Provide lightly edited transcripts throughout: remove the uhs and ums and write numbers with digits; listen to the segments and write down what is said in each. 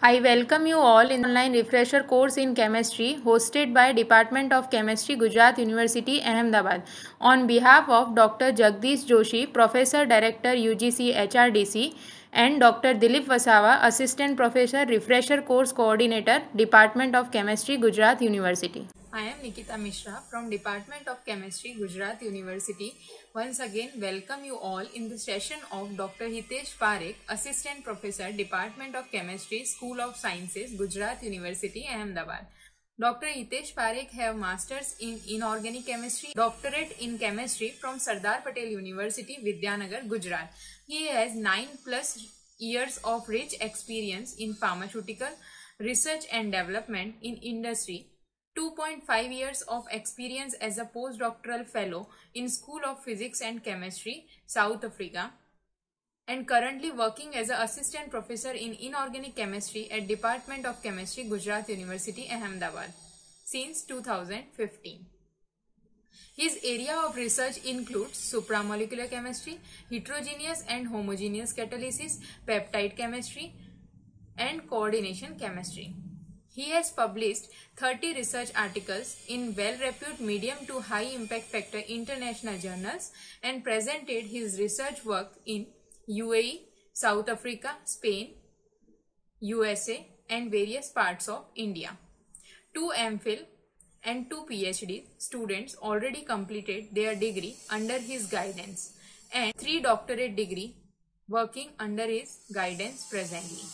I welcome you all in online refresher course in chemistry hosted by Department of Chemistry, Gujarat University, Ahmedabad. On behalf of Dr. Jagdish Joshi, Professor Director UGC HRDC, and Dr. Dilip Wasawa, Assistant Professor Refresher Course Coordinator, Department of Chemistry, Gujarat University. I am Nikita Mishra from Department of Chemistry, Gujarat University. Once again, welcome you all in the session of Dr. Hitesh Parekh, Assistant Professor, Department of Chemistry, School of Sciences, Gujarat University, Ahmedabad. Dr. Hitesh Parekh have Masters in Inorganic Chemistry, Doctorate in Chemistry from Sardar Patel University, Vidyanagar, Gujarat. He has 9+ years of rich experience in pharmaceutical research and development in industry, 2.5 years of experience as a postdoctoral fellow in School of Physics and Chemistry, South Africa, and currently working as an assistant professor in inorganic chemistry at Department of Chemistry, Gujarat University, Ahmedabad since 2015. His area of research includes supramolecular chemistry, heterogeneous and homogeneous catalysis, peptide chemistry, and coordination chemistry. He has published 30 research articles in well-reputed medium to high impact factor international journals and presented his research work in UAE, South Africa, Spain, USA, and various parts of India. 2 MPhil and 2 PhD students already completed their degree under his guidance, and 3 doctorate degree working under his guidance presently.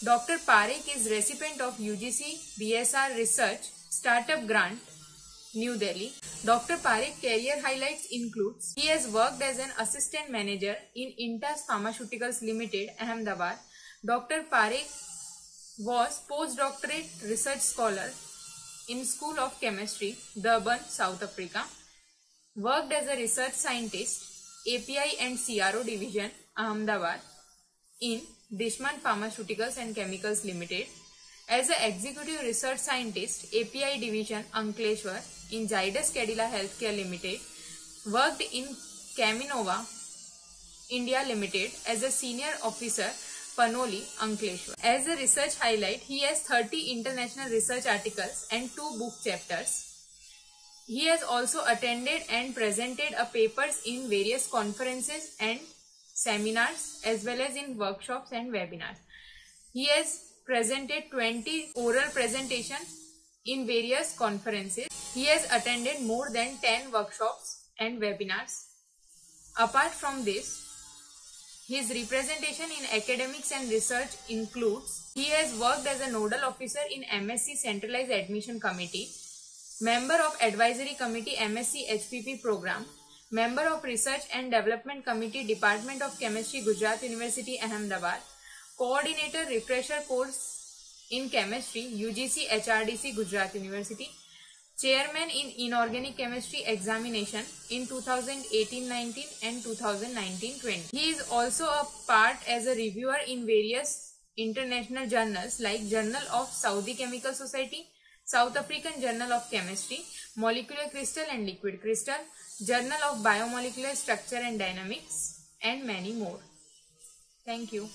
Dr. Parekh is recipient of UGC BSR Research Startup Grant, New Delhi. Dr. Parekh's career highlights includes he has worked as an assistant manager in Intas Pharmaceuticals Limited, Ahmedabad. Dr. Parekh was postdoctorate research scholar in School of Chemistry, Durban, South Africa. Worked as a research scientist, API and CRO Division, Ahmedabad, in Dishman Pharmaceuticals and Chemicals Limited. As an executive research scientist, API Division, Ankleshwar, in Zydus Cadila Healthcare Limited. Worked in Caminova, India Limited as a senior officer, Panoli, Ankleshwar. As a research highlight, he has 30 international research articles and 2 book chapters. He has also attended and presented papers in various conferences and seminars as well as in workshops and webinars. He has presented 20 oral presentations in various conferences. He has attended more than 10 workshops and webinars. Apart from this, his representation in academics and research includes he has worked as a nodal officer in MSc Centralized Admission Committee, member of Advisory Committee MSc HPP program, member of Research and Development Committee, Department of Chemistry, Gujarat University, Ahmedabad, coordinator refresher course in chemistry, UGC HRDC, Gujarat University, chairman in inorganic chemistry examination in 2018-19 and 2019-20. He is also a part as a reviewer in various international journals like Journal of Saudi Chemical Society, South African Journal of Chemistry, Molecular Crystal and Liquid Crystal, Journal of Biomolecular Structure and Dynamics, and many more. Thank you.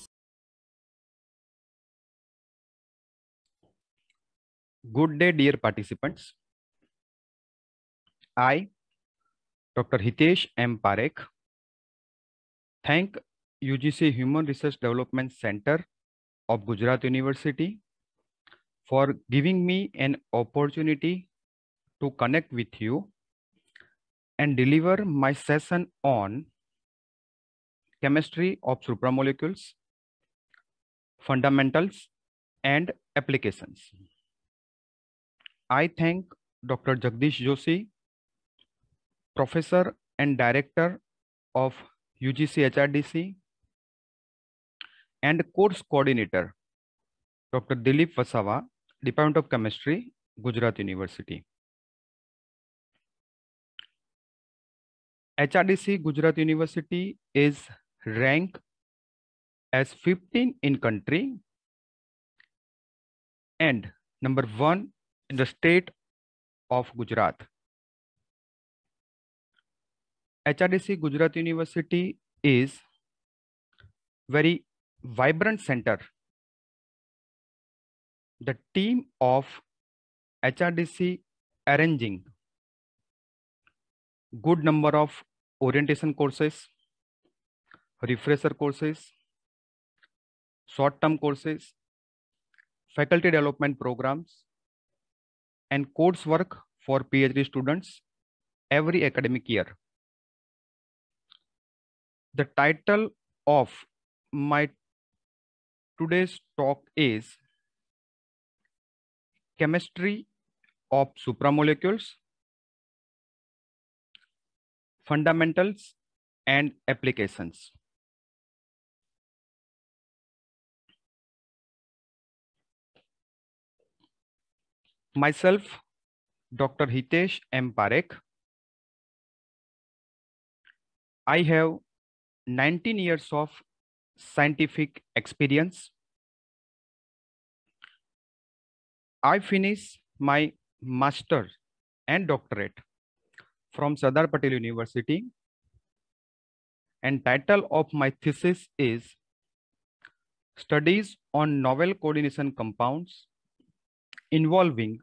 Good day, dear participants. I, Dr. Hitesh M. Parekh, thank UGC Human Research Development Center of Gujarat University for giving me an opportunity to connect with you and deliver my session on chemistry of supramolecules, fundamentals and applications. I thank Dr. Jagdish Joshi, Professor and Director of UGC HRDC, and Course Coordinator, Dr. Dilip Wasawa, Department of Chemistry, Gujarat University. HRDC Gujarat University is ranked as 15 in country and number 1 in the state of Gujarat. HRDC Gujarat University is very vibrant center the team of HRDC arranging good number of orientation courses, refresher courses, short-term courses, faculty development programs, and coursework for PhD students every academic year. The title of my today's talk is Chemistry of Supramolecules, Fundamentals and Applications. Myself, Dr. Hitesh M. Parekh. I have 19 years of scientific experience. I finished my master's and doctorate from Sardar Patel University, and title of my thesis is Studies on Novel Coordination Compounds Involving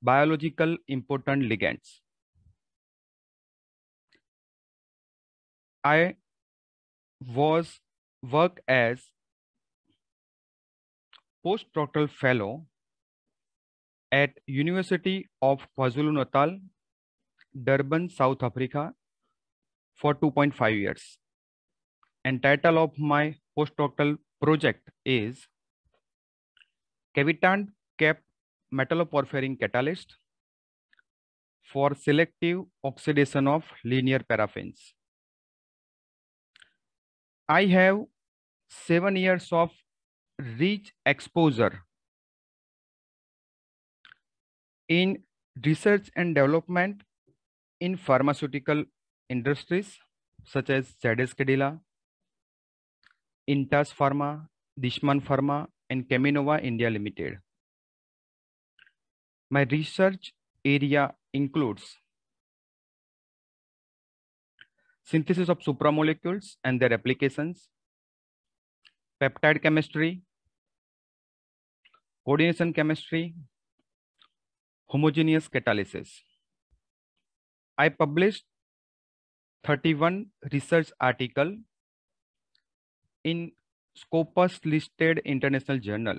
Biological Important Ligands. I worked as postdoctoral fellow at University of KwaZulu-Natal, Durban, South Africa for 2.5 years. And title of my postdoctoral project is Cavitant Cap Metalloporphyrin Catalyst for selective oxidation of linear paraffins. I have 7 years of rich exposure in research and development in pharmaceutical industries such as ZS Cadila, Intas Pharma, Dishman Pharma, and Cheminova India Limited. My research area includes synthesis of supramolecules and their applications, peptide chemistry, coordination chemistry, homogeneous catalysis. I published 31 research articles in Scopus listed international journal,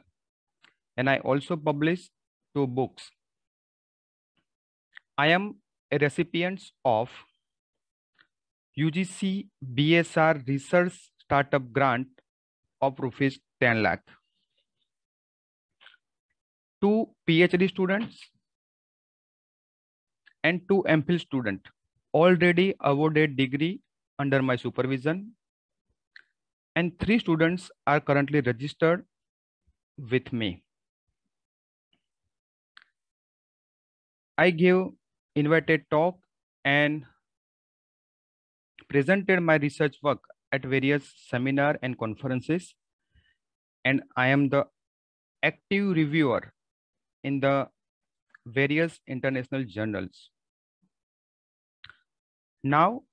and I also published 2 books. I am a recipient of UGC BSR Research Startup Grant of rupees 10 lakh. 2 PhD students and 2 MPhil students already awarded degree under my supervision, and 3 students are currently registered with me. I gave invited talk and presented my research work at various seminars and conferences, and I am the active reviewer in the various international journals. Now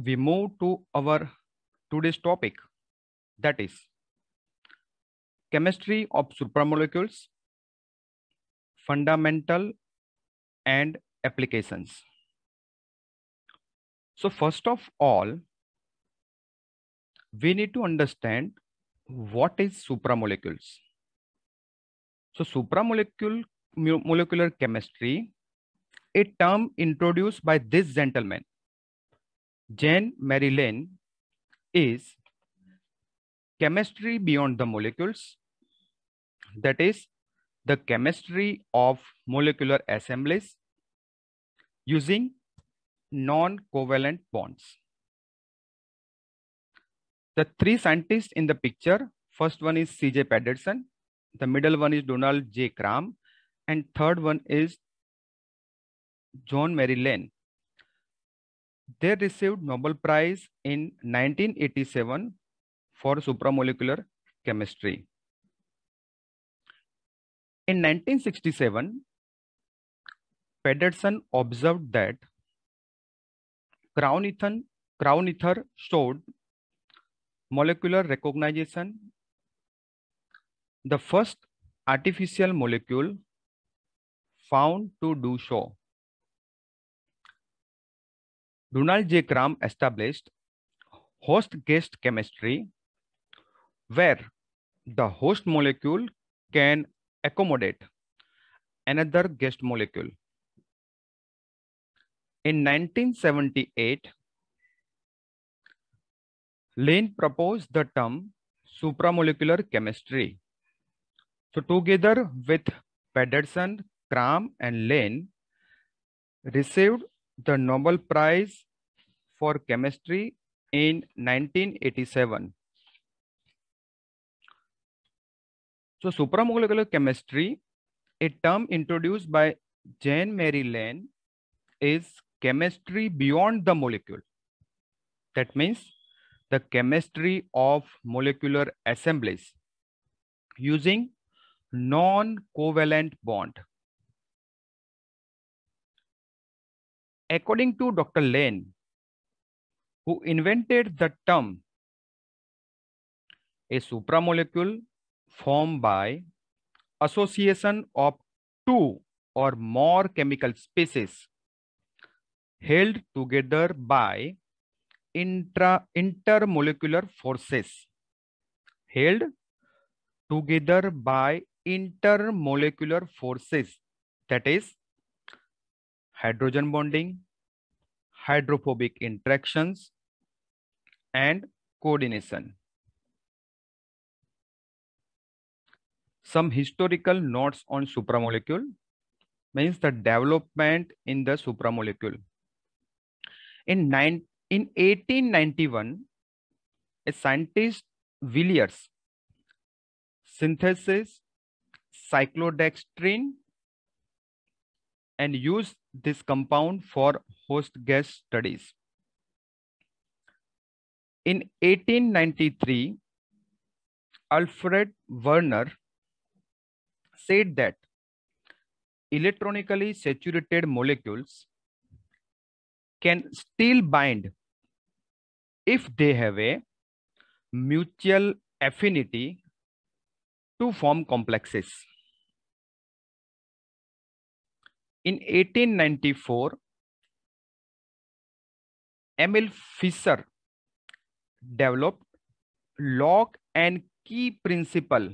we move to our today's topic, that is chemistry of supramolecules, fundamental and applications. So first of all, we need to understand what is supramolecules. So molecular chemistry, a term introduced by this gentleman, Jean-Marie Lehn, is chemistry beyond the molecules, that is the chemistry of molecular assemblies using non-covalent bonds. The 3 scientists in the picture, first one is C.J. Pedersen, the middle one is Donald J. Cram, and third one is Jean-Marie Lehn. They received Nobel Prize in 1987 for supramolecular chemistry. In 1967, Pedersen observed that crown ether showed molecular recognition. The first artificial molecule found to do so. Donald J. Cram established host-guest chemistry, where the host molecule can accommodate another guest molecule. In 1978, Lane proposed the term supramolecular chemistry. So together with Pedersen, Cram, and Lane, received the Nobel Prize for Chemistry in 1987. So supramolecular chemistry, a term introduced by Jean Marie Lane, is chemistry beyond the molecule. That means the chemistry of molecular assemblies using non-covalent bond. According to Dr. Lane, who invented the term, a supramolecule formed by association of two or more chemical species held together by intermolecular forces. Held together by intermolecular forces, that is hydrogen bonding, hydrophobic interactions, and coordination. Some historical notes on supramolecule means the development in the supramolecule. In 1891, a scientist, Villiers, synthesis cyclodextrin and used this compound for host gas studies. In 1893, Alfred Werner said that electronically saturated molecules can still bind if they have a mutual affinity to form complexes. In 1894, Emil Fischer developed lock and key principle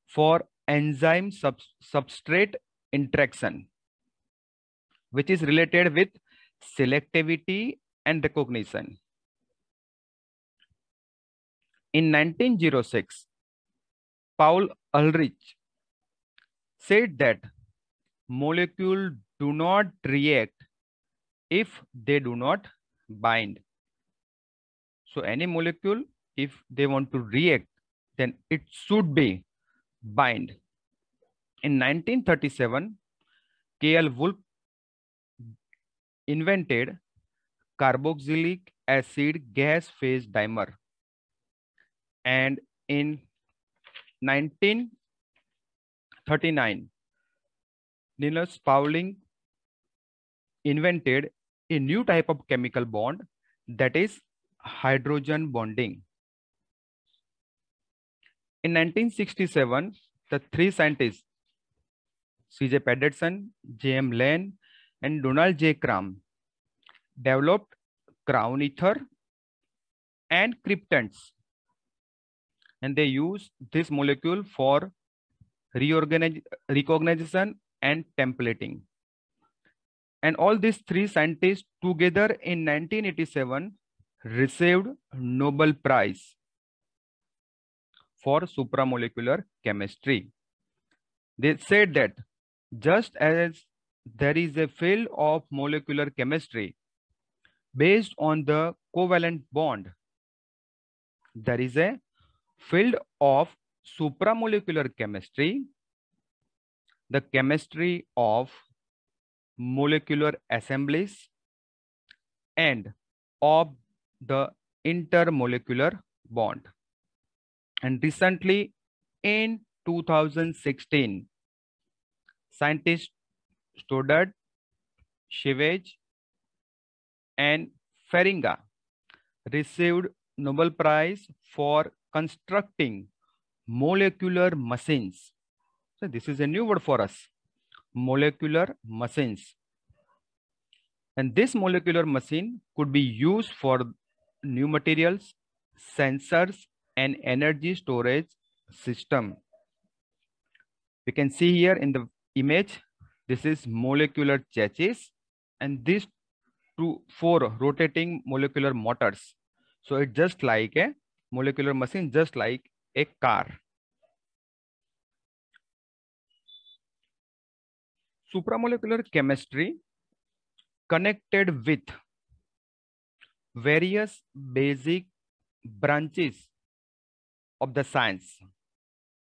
for enzyme substrate interaction, which is related with selectivity and recognition. In 1906, Paul Ulrich said that molecules do not react if they do not bind. So any molecule, if they want to react, then it should be bind. In 1937, K.L. Wolff invented carboxylic acid gas phase dimer. And in 1939, Linus Pauling invented a new type of chemical bond, that is hydrogen bonding. In 1967, the three scientists, C.J. Pedersen, J.M. Lane, and Donald J. Cram, developed crown ether and cryptants. And they use this molecule for recognition and templating. And all these three scientists together in 1987 received Nobel Prize for supramolecular chemistry. They said that just as there is a field of molecular chemistry based on the covalent bond, there is a field of supramolecular chemistry, the chemistry of molecular assemblies and of the intermolecular bond. And recently in 2016, scientists Stoddard, Shivage, and Feringa received Nobel Prize for constructing molecular machines. So this is a new word for us, molecular machines. And this molecular machine could be used for new materials, sensors, and energy storage system. We can see here in the image, this is molecular chassis, and these 4 rotating molecular motors. So it's just like a molecular machine, just like a car. Supramolecular chemistry connected with various basic branches of the science,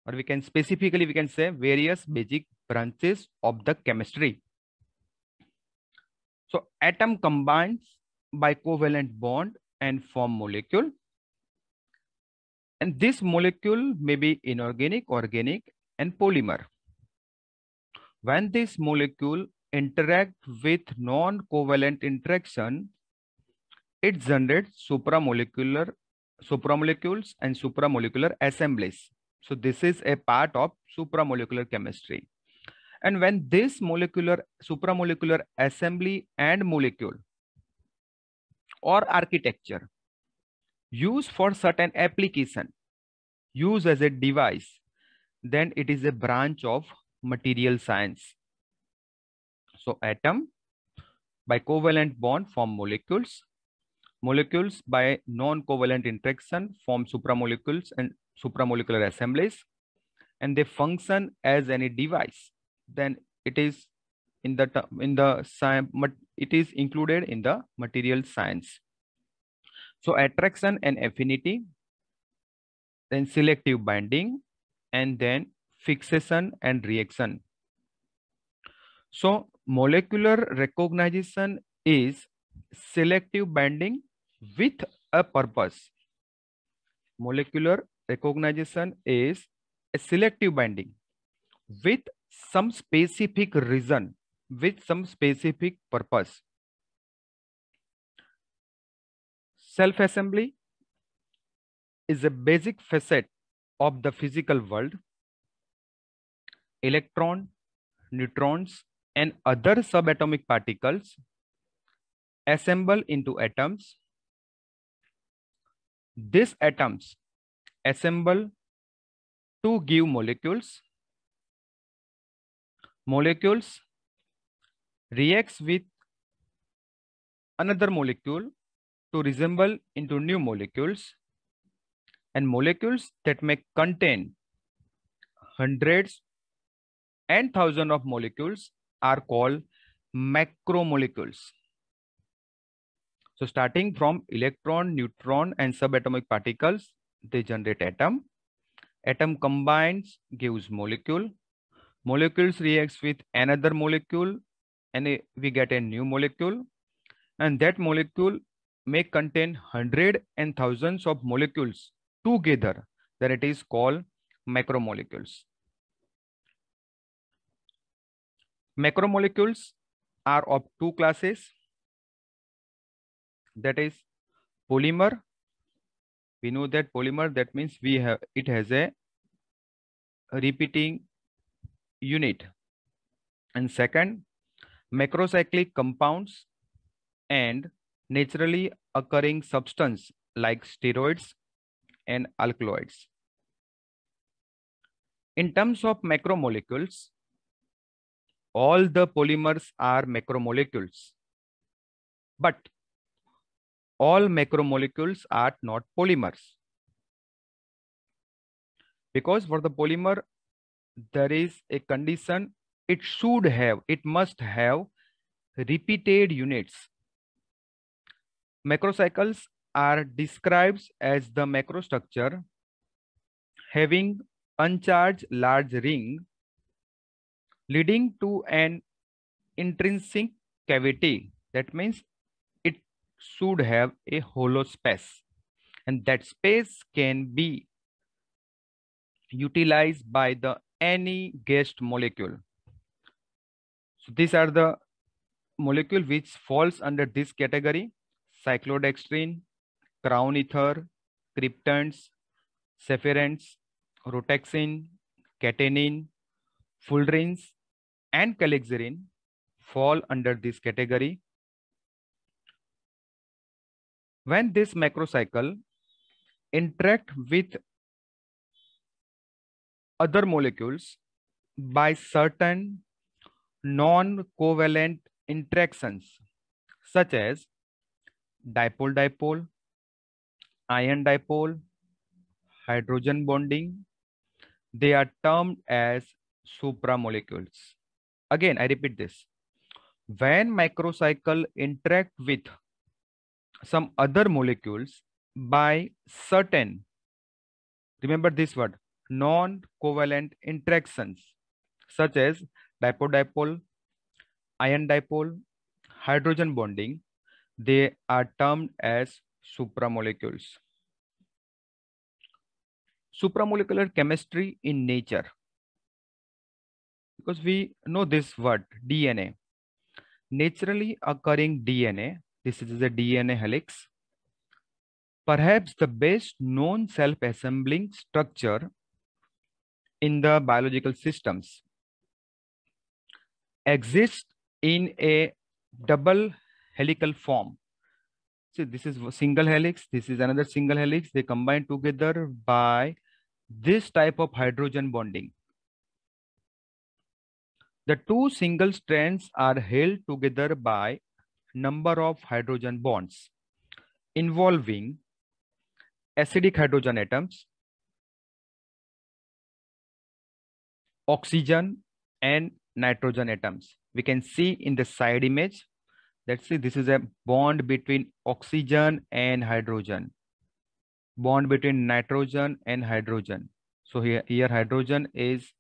or we can specifically we can say various basic branches of the chemistry. So atom combines by covalent bond and form molecule, and this molecule may be inorganic, organic, and polymer. When this molecule interact with non-covalent interaction, it generates supramolecules and supramolecular assemblies. So this is a part of supramolecular chemistry. And when this supramolecular assembly and molecule or architecture used for certain application, used as a device, then it is a branch of material science. So atom by covalent bond form molecules. Molecules by non-covalent interaction form supramolecules and supramolecular assemblies, and they function as any device. Then it is it is included in the material science. So attraction and affinity, then selective binding, and then fixation and reaction. So molecular recognition is selective binding with a purpose. Molecular recognition is a selective binding with some specific reason, with some specific purpose. Self-assembly is a basic facet of the physical world. Electron, neutrons, and other subatomic particles assemble into atoms. These atoms assemble to give molecules. Molecules reacts with another molecule to resemble into new molecules, and molecules that may contain hundreds and thousands of molecules are called macromolecules. So starting from electron, neutron, and subatomic particles, they generate atom. Atom combines, gives molecule. Molecules reacts with another molecule, and we get a new molecule. And that molecule may contain hundreds and thousands of molecules together. Then it is called macromolecules. Macromolecules are of 2 classes. That is polymer. We know that polymer, that means it has a repeating unit. And second, macrocyclic compounds and naturally occurring substance like steroids and alkaloids. In terms of macromolecules, all the polymers are macromolecules, but all macromolecules are not polymers. Because for the polymer, there is a condition, it must have repeated units. Macrocycles are described as the macrostructure having uncharged large ring leading to an intrinsic cavity. That means it should have a hollow space, and that space can be utilized by any guest molecule. So these are the molecule which falls under this category: cyclodextrin, crown ether, cryptons, sepharins, rotexin, catenin, fullerenes, and calixarin fall under this category. When this macrocycle interact with other molecules by certain non-covalent interactions, such as dipole-dipole, ion dipole, hydrogen bonding, they are termed as supramolecules. Again, I repeat this. When macrocycle interact with some other molecules by certain, remember this word, non-covalent interactions, such as dipole-dipole, ion dipole, hydrogen bonding, they are termed as supramolecules. Supramolecular chemistry in nature, because we know this word, DNA. Naturally occurring DNA, this is a DNA helix, perhaps the best known self-assembling structure in the biological systems, exists in a double helical form. See, this is a single helix, this is another single helix. They combine together by this type of hydrogen bonding. The two single strands are held together by number of hydrogen bonds involving acidic hydrogen atoms, oxygen and nitrogen atoms. We can see in the side image. Let's see, this is a bond between oxygen and hydrogen, bond between nitrogen and hydrogen. So here hydrogen is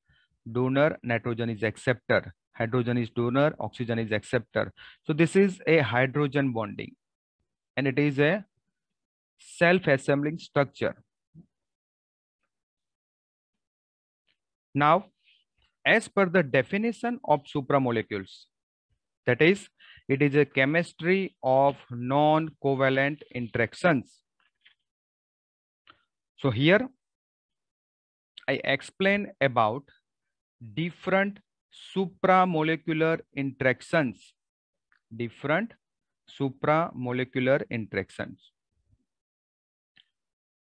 donor, nitrogen is acceptor. Hydrogen is donor, oxygen is acceptor. So this is a hydrogen bonding, and it is a self-assembling structure. Now, as per the definition of supramolecules, that is, it is a chemistry of non-covalent interactions. So here I explain about different supramolecular interactions. Different supramolecular interactions.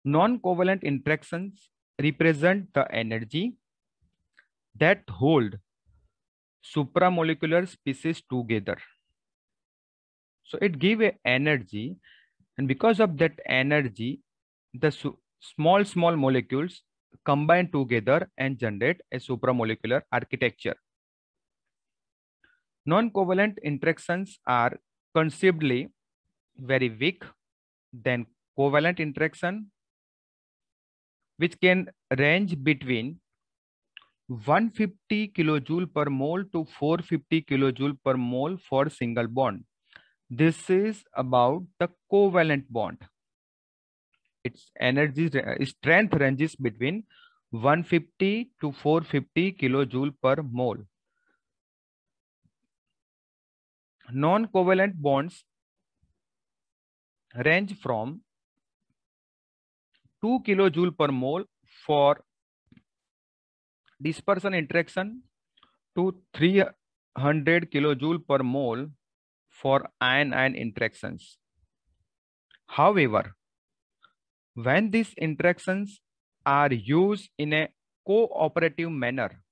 Non-covalent interactions represent the energy that hold supramolecular species together. So it gives a energy, and because of that energy, the small molecules combine together and generate a supramolecular architecture. Non-covalent interactions are conceivably very weak than covalent interaction, which can range between 150 kilojoule per mole to 450 kilojoule per mole for single bond. This is about the covalent bond. Its energy strength ranges between 150 to 450 kilojoule per mole. Non-covalent bonds range from 2 kilojoule per mole for dispersion interaction to 300 kilojoule per mole for ion-ion interactions. However, when these interactions are used in a cooperative manner,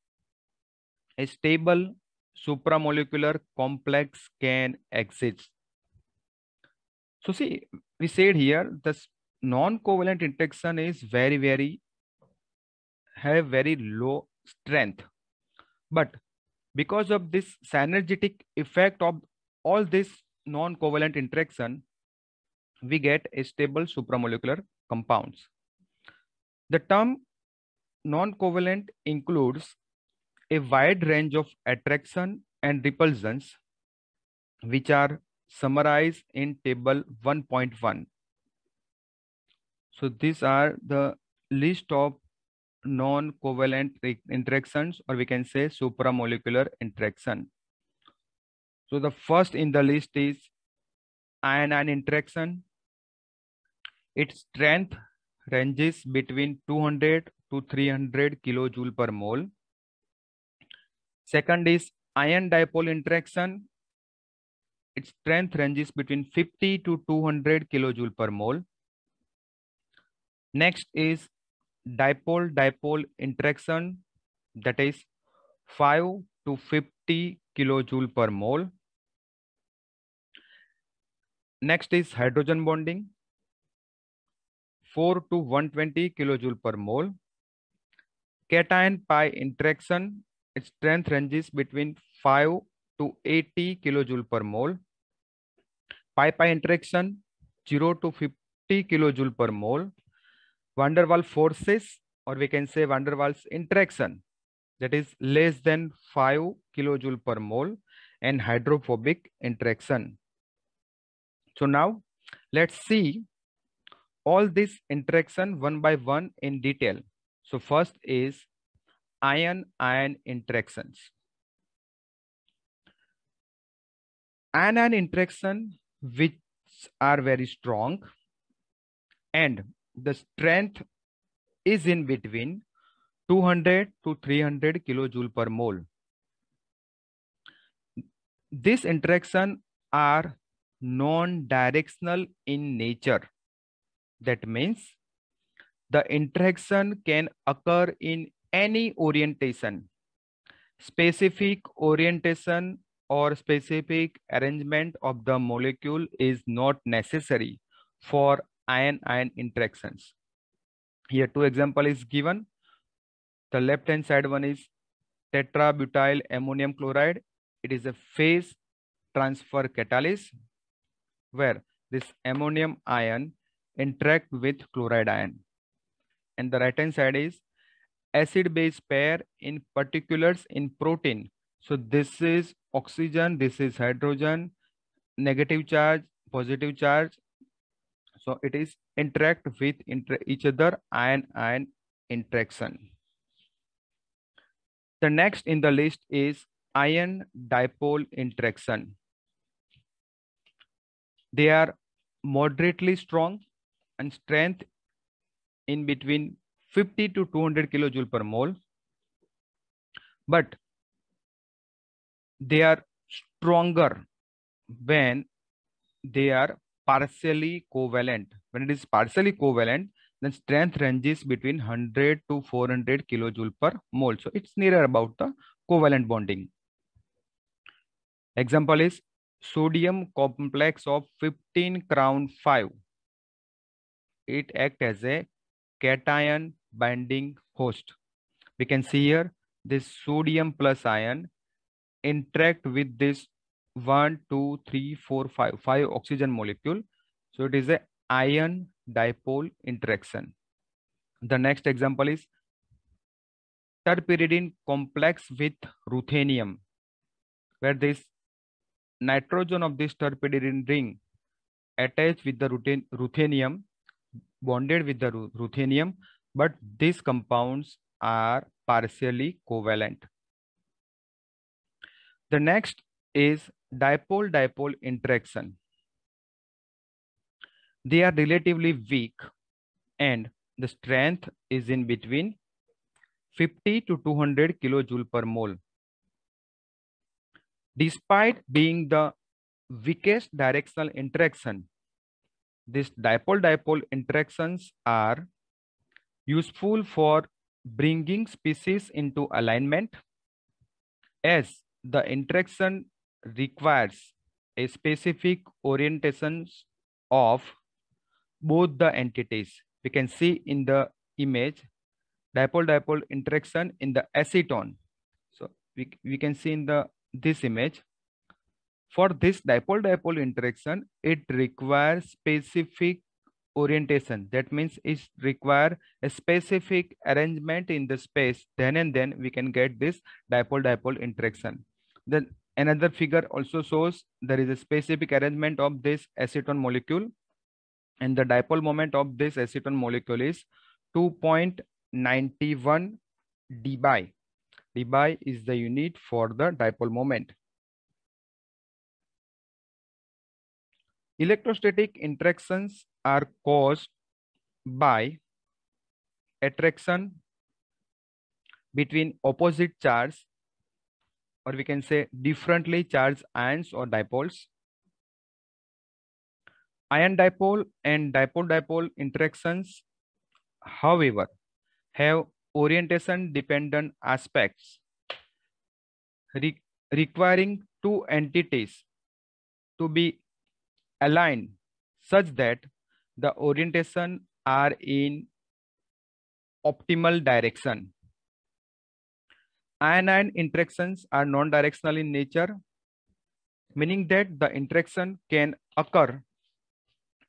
a stable supramolecular complex can exist. So see, we said here this non-covalent interaction is have very low strength, but because of this synergetic effect of all this non-covalent interaction, we get a stable supramolecular compounds. The term non-covalent includes a wide range of attraction and repulsions, which are summarized in table 1.1. So these are the list of non-covalent interactions, or we can say supramolecular interaction. So the first in the list is ion-ion interaction. Its strength ranges between 200 to to 300 kilojoule per mole. Second is iron dipole interaction. Its strength ranges between 50 to 200 kilojoule per mole. Next is dipole-dipole interaction, that is 5 to 50 kilojoule per mole. Next is hydrogen bonding, 4 to 120 kilojoule per mole. Cation-pi interaction, its strength ranges between 5 to 80 kilojoule per mole. Pi-pi interaction, 0 to 50 kilojoule per mole. Van der Waals forces, or we can say Van der Waals interaction, that is less than 5 kilojoule per mole, and hydrophobic interaction. So now let's see all this interaction one by one in detail. So first is ion-ion interactions. Ion-ion interaction which are very strong and the strength is in between 200 to 300 kilojoule per mole. These interactions are non-directional in nature. That means the interaction can occur in any orientation. Specific orientation or specific arrangement of the molecule is not necessary for ion-ion interactions. Here two examples is given. The left hand side one is tetrabutyl ammonium chloride. It is a phase transfer catalyst where this ammonium ion interact with chloride ion. And the right hand side is acid base pair in particulars in protein. So this is oxygen, this is hydrogen, negative charge, positive charge. So it is interact with each other, ion-ion interaction. The next in the list is ion dipole interaction. They are moderately strong and strength in between 50 to 200 kilojoule per mole, but they are stronger when they are partially covalent. When it is partially covalent, then strength ranges between 100 to 400 kilojoule per mole. So it's nearer about the covalent bonding. Example is sodium complex of 15 crown 5. It acts as a cation binding host. We can see here this sodium plus ion interact with this 1, 2, 3, 4, 5 oxygen molecule. So it is a ion dipole interaction. The next example is terpyridine complex with ruthenium, where this nitrogen of this terpyridine ring attached with the ruthenium, bonded with the ruthenium, but these compounds are partially covalent. The next is dipole-dipole interaction. They are relatively weak and the strength is in between 50 to 200 kilojoule per mole. Despite being the weakest directional interaction, these dipole-dipole interactions are useful for bringing species into alignment, as the interaction requires a specific orientation of both the entities. We can see in the image dipole-dipole interaction in the acetone. So we can see in this image. For this dipole-dipole interaction, it requires specific orientation. That means it require a specific arrangement in the space. Then and then we can get this dipole-dipole interaction. Then another figure also shows there is a specific arrangement of this acetone molecule, and the dipole moment of this acetone molecule is 2.91 dBi. dBi is the unit for the dipole moment. Electrostatic interactions are caused by attraction between opposite charge, or we can say differently charged ions or dipoles. Ion dipole and dipole-dipole interactions, however, have orientation dependent aspects requiring two entities to be aligned such that the orientation are in optimal direction. Ion-ion interactions are non-directional in nature, meaning that the interaction can occur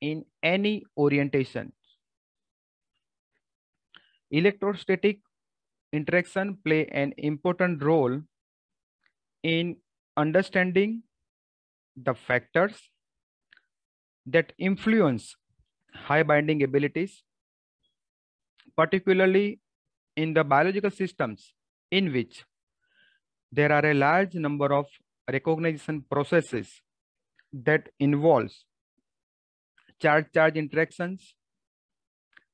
in any orientation. Electrostatic interaction play an important role in understanding the factors that influence high binding abilities, particularly in the biological systems in which there are a large number of recognition processes that involves charge-charge interactions.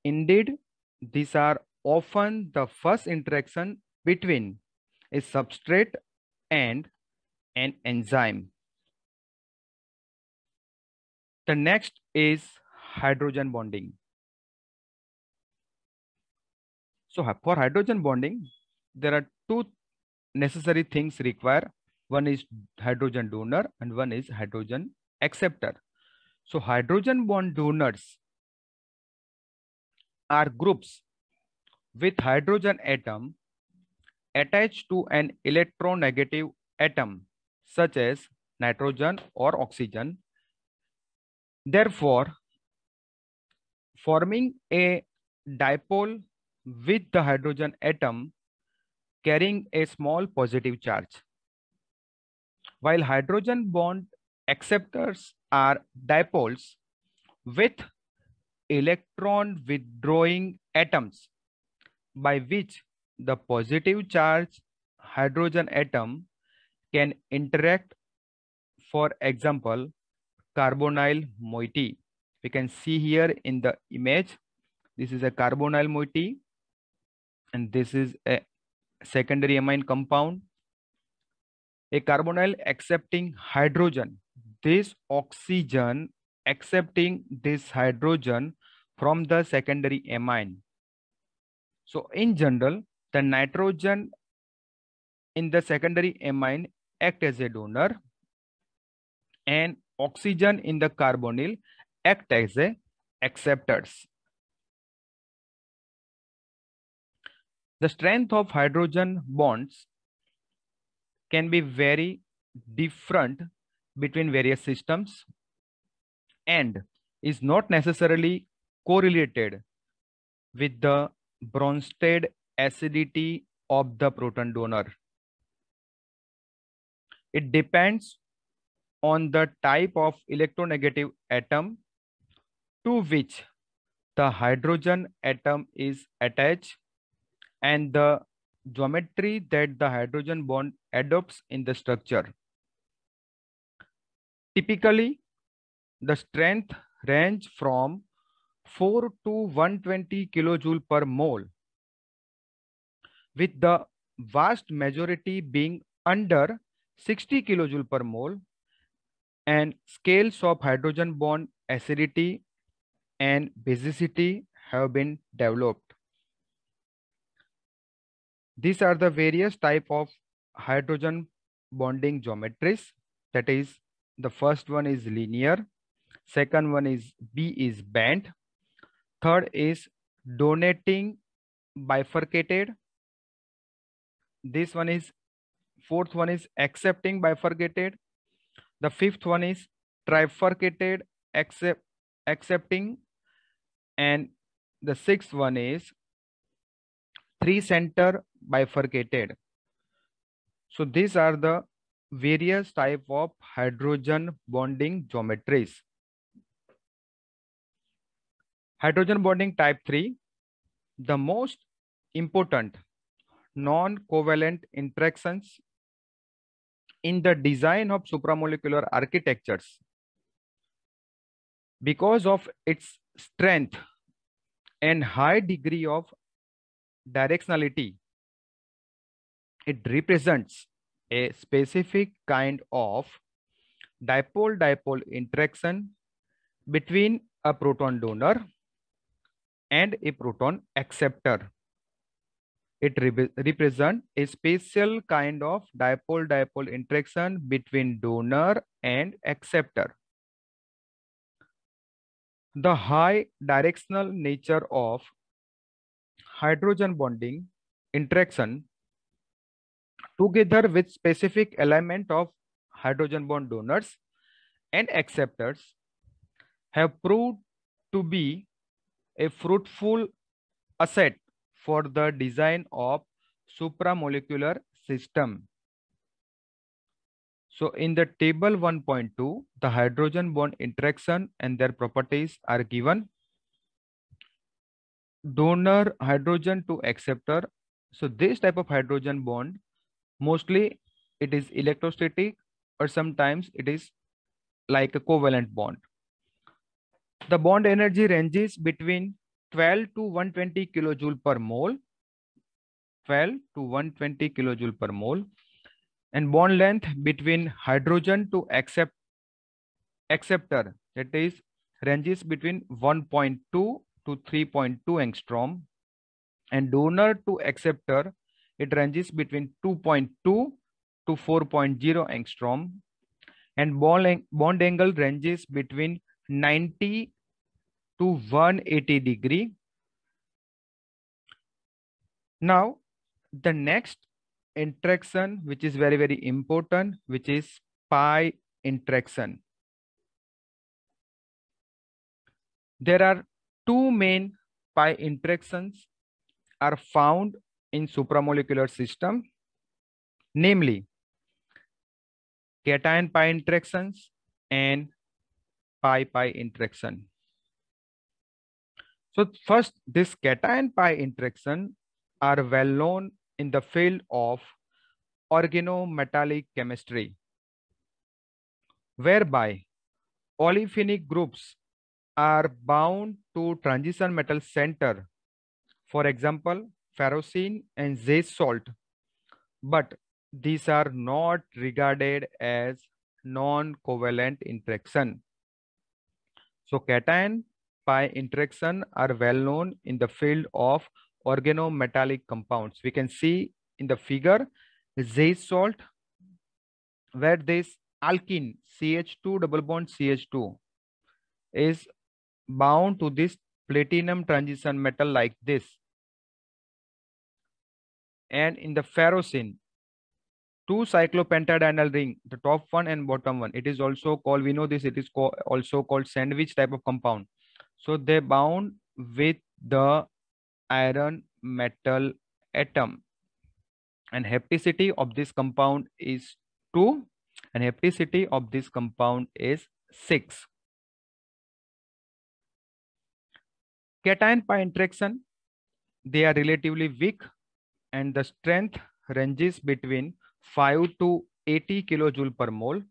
Indeed, these are often the first interaction between a substrate and an enzyme. The next is hydrogen bonding. So for hydrogen bonding, there are two necessary things required. One is hydrogen donor and one is hydrogen acceptor. So hydrogen bond donors are groups with hydrogen atom attached to an electronegative atom such as nitrogen or oxygen. Therefore, forming a dipole with the hydrogen atom carrying a small positive charge. While hydrogen bond acceptors are dipoles with electron withdrawing atoms by which the positive charge hydrogen atom can interact. For example, carbonyl moiety. We can see here in the image, this is a carbonyl moiety and this is a secondary amine compound. A carbonyl accepting hydrogen, this oxygen accepting this hydrogen from the secondary amine. So in general, the nitrogen in the secondary amine act as a donor and oxygen in the carbonyl act as a acceptors. The strength of hydrogen bonds can be very different between various systems and is not necessarily correlated with the Bronsted acidity of the proton donor. It depends on the type of electronegative atom to which the hydrogen atom is attached and the geometry that the hydrogen bond adopts in the structure. Typically, the strength range from 4 to 120 kilojoule per mole, with the vast majority being under 60 kilojoule per mole, and scales of hydrogen bond acidity and basicity have been developed. These are the various type of hydrogen bonding geometries. That is, the first one is linear, second one is B is bent, third is donating bifurcated, this one is fourth one is accepting bifurcated, the fifth one is trifurcated accepting, and the sixth one is three center bifurcated. So these are the various type of hydrogen bonding geometries. Hydrogen bonding type 3, the most important non-covalent interactions in the design of supramolecular architectures. Because of its strength and high degree of directionality, It represents a specific kind of dipole-dipole interaction between a proton donor and a proton acceptor. It represents a special kind of dipole-dipole interaction between donor and acceptor. The high directional nature of hydrogen bonding interaction together with specific element of hydrogen bond donors and acceptors have proved to be a fruitful asset for the design of supramolecular system. So in the table 1.2, the hydrogen bond interaction and their properties are given. Donor hydrogen to acceptor. So this type of hydrogen bond, mostly it is electrostatic or sometimes it is like a covalent bond. The bond energy ranges between 12 to 120 kilojoule per mole, 12 to 120 kilojoule per mole, and bond length between hydrogen to acceptor, that is ranges between 1.2 to 3.2 angstrom, and donor to acceptor, it ranges between 2.2 to 4.0 angstrom, and bond angle ranges between 90 to 180 degree. Now, the next interaction, which is very, very important, which is pi interaction. There are two main pi interactions are found in supramolecular system, namely cation pi interactions and pi-pi interaction. So first, this cation pi interaction are well known in the field of organometallic chemistry, whereby olefinic groups are bound to transition metal center, for example, ferrocene and Zeiss salt, but these are not regarded as non-covalent interaction. So cation pi interaction are well known in the field of organometallic compounds. We can see in the figure Zeiss salt, where this alkene CH2 double bond CH2 is bound to this platinum transition metal like this. And in the ferrocene, two cyclopentadienyl ring, the top one and bottom one, it is also called, we know this, it is also called sandwich type of compound. So they bound with the iron metal atom, and hapticity of this compound is 2 and hapticity of this compound is 6. Cation pi interaction, they are relatively weak and the strength ranges between 5 to 80 kilojoule per mole.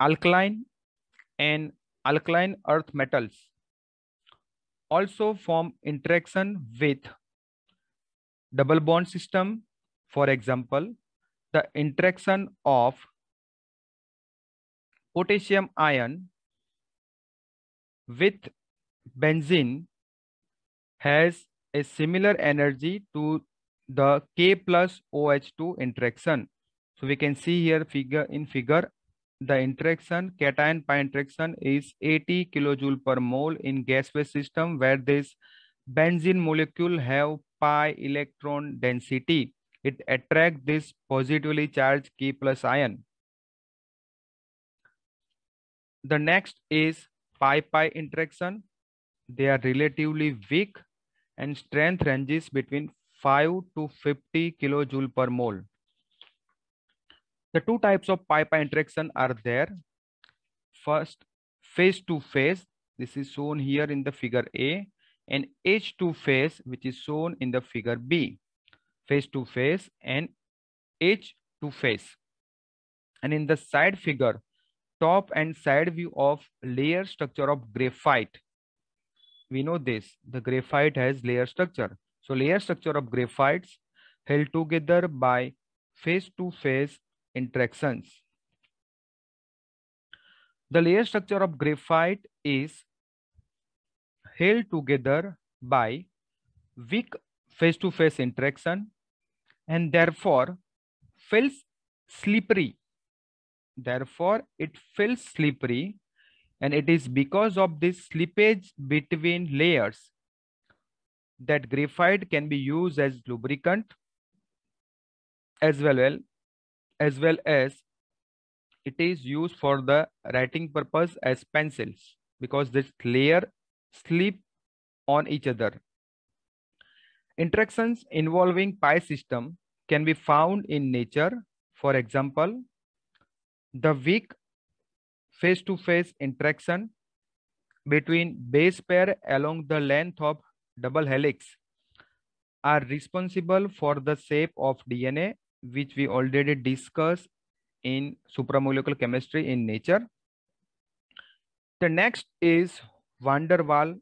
Alkaline and alkaline earth metals also form interaction with double bond system. For example, the interaction of potassium ion with benzene has a similar energy to the K plus OH2 interaction. So we can see here figure the interaction, cation pi interaction is 80 kilojoule per mole in gas-phase system, where this benzene molecule have pi electron density. It attracts this positively charged K plus ion. The next is pi-pi interaction. They are relatively weak and strength ranges between 5 to 50 kilojoule per mole. The two types of pi-pi interaction are there. First, phase-to-phase. This is shown here in the figure A, and H2-phase, which is shown in the figure B. Phase-to-phase and H2-phase. And in the side figure, top and side view of layer structure of graphite. We know this, the graphite has layer structure. So layer structure of graphites, held together by face-to-face interactions. The layer structure of graphite is held together by weak face-to-face interaction and therefore feels slippery. Therefore, it feels slippery, and it is because of this slippage between layers that graphite can be used as lubricant as well as it is used for the writing purpose as pencils, because this layer slip on each other. Interactions involving pi system can be found in nature. For example, the weak face-to-face interaction between base pair along the length of double helix are responsible for the shape of DNA, which we already discussed in supramolecular chemistry in nature. The next is van der Waals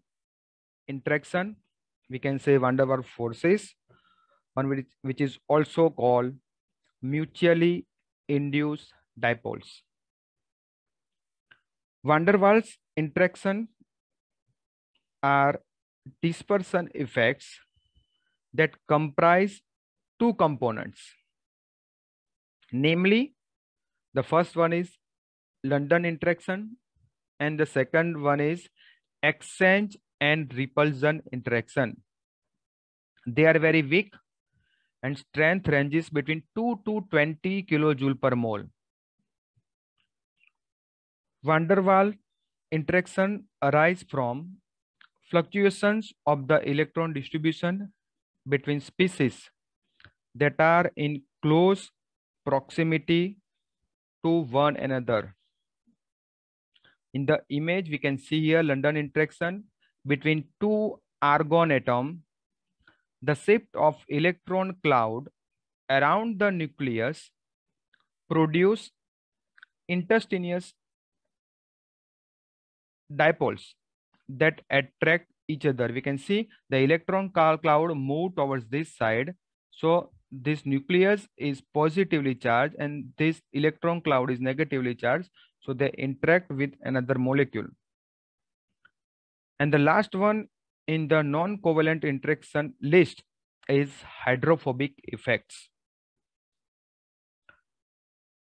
interaction. We can say van der Waals forces, which is also called mutually induced dipoles. Van der Waals interaction are dispersion effects that comprise two components. Namely, the first one is London interaction and the second one is exchange and repulsion interaction. They are very weak and strength ranges between 2 to 20 kilojoule per mole. Van der Waals interaction arise from fluctuations of the electron distribution between species that are in close proximity to one another. In the image, we can see here London interaction between two argon atoms. The shift of electron cloud around the nucleus produce interstitious dipoles that attract each other. We can see the electron cloud move towards this side. So this nucleus is positively charged and this electron cloud is negatively charged. So they interact with another molecule. And the last one in the non-covalent interaction list is hydrophobic effects.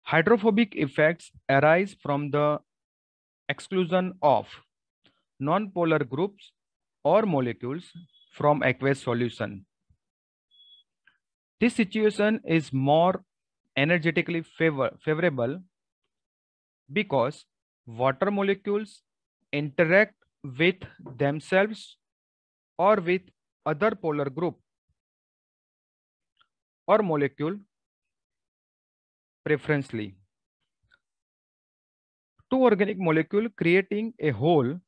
Hydrophobic effects arise from the exclusion of non-polar groups or molecules from aqueous solution. This situation is more energetically favorable because water molecules interact with themselves or with other polar group or molecule preferentially. Two organic molecules creating a hole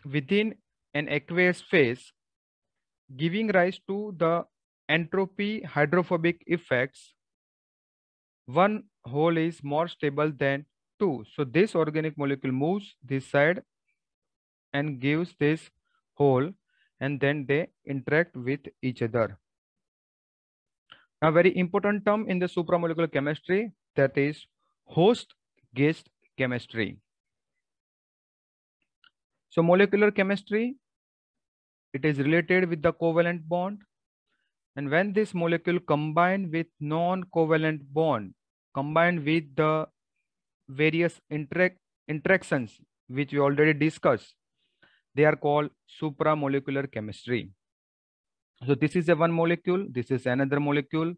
within an aqueous phase, giving rise to the entropy hydrophobic effects. One hole is more stable than two. So this organic molecule moves this side and gives this hole, and then they interact with each other. Now, very important term in the supramolecular chemistry, that is host-guest chemistry. So molecular chemistry, it is related with the covalent bond. And when this molecule combine with non-covalent bond, combined with the various interactions which we already discussed, they are called supramolecular chemistry. So this is a one molecule, this is another molecule.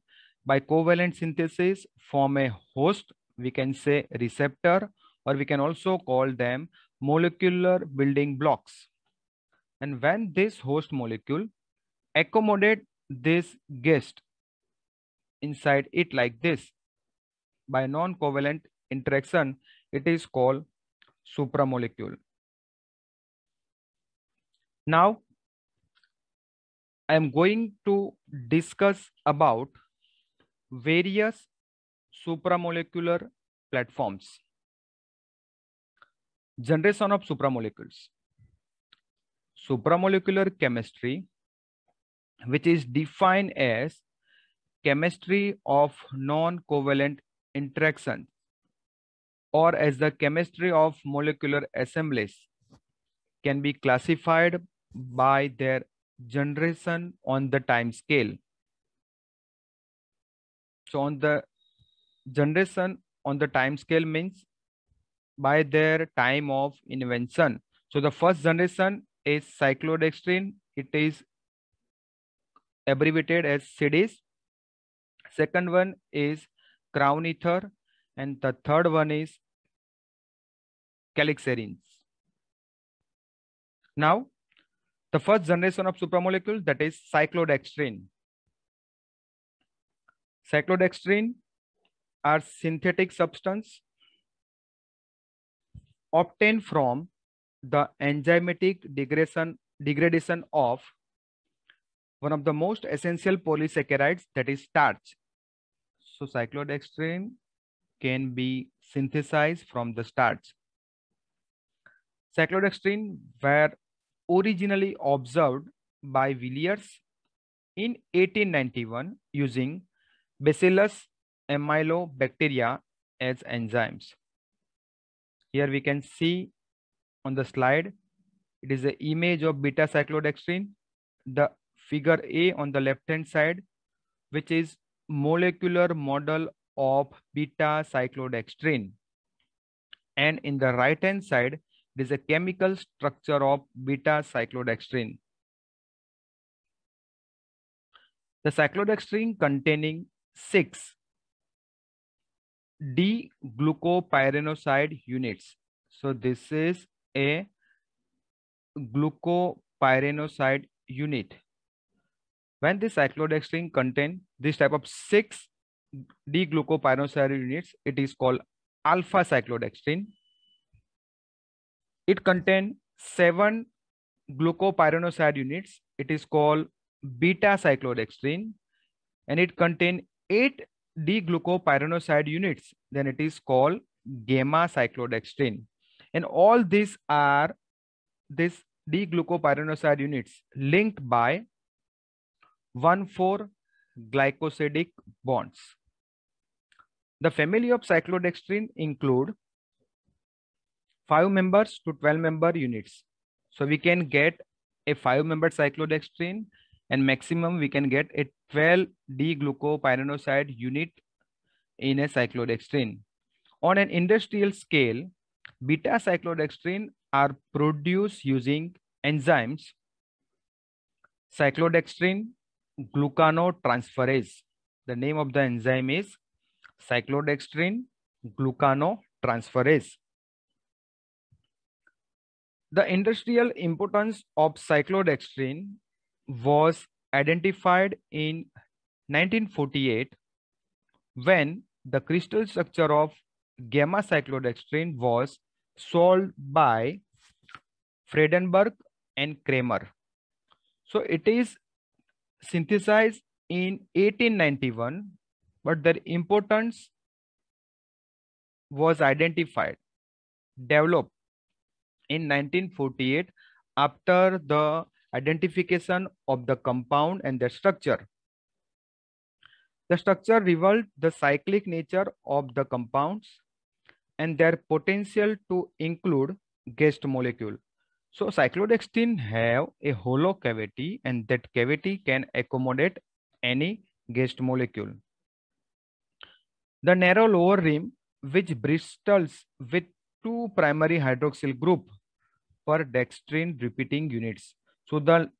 By covalent synthesis form a host, we can say receptor, or we can also call them molecular building blocks. And when this host molecule accommodate this guest inside it like this, by non-covalent interaction, it is called supramolecule. Now, I am going to discuss about various supramolecular platforms. Generation of supramolecules. Supramolecular chemistry, which is defined as chemistry of non-covalent interactions, or as the chemistry of molecular assemblies, can be classified by their generation on the time scale. So on the generation on the time scale means by their time of invention. So the first generation is cyclodextrin. It is abbreviated as CDs. Second one is crown ether, and the third one is calixarins. Now, the first generation of supramolecule, that is cyclodextrin. Cyclodextrin are synthetic substance obtained from the enzymatic degradation of one of the most essential polysaccharides, that is starch. So cyclodextrin can be synthesized from the starch. Cyclodextrin were originally observed by Villiers in 1891 using Bacillus amylobacteria as enzymes. Here we can see on the slide, it is an image of beta cyclodextrin. The figure A on the left hand side, which is molecular model of beta cyclodextrin, and in the right hand side, it is a chemical structure of beta cyclodextrin. The cyclodextrin containing 6 D-glucopyranoside units. So this is a glucopyranoside unit. When the cyclodextrin contain this type of 6 D-glucopyranoside units, it is called alpha cyclodextrin. It contains 7 glucopyranoside units. It is called beta cyclodextrin, and it contains 8 D-glucopyranoside units. Then it is called gamma cyclodextrin. And all these are this D-glucopyranoside units linked by 1,4 glycosidic bonds. The family of cyclodextrin include 5 members to 12 member units. So we can get a 5-member cyclodextrin, and maximum we can get a 12 D-glucopyranoside unit in a cyclodextrin. On an industrial scale, beta cyclodextrin are produced using enzymes cyclodextrin glucanotransferase. The name of the enzyme is cyclodextrin glucanotransferase. The industrial importance of cyclodextrin was identified in 1948 when the crystal structure of gamma cyclodextrin was solved by Friedenberg and Kramer. So it is synthesized in 1891, but their importance was identified, developed in 1948 after the identification of the compound and their structure. The structure revealed the cyclic nature of the compounds and their potential to include guest molecule. So cyclodextrin have a hollow cavity, and that cavity can accommodate any guest molecule. The narrow lower rim, which bristles with 2 primary hydroxyl group per dextrin repeating units. So the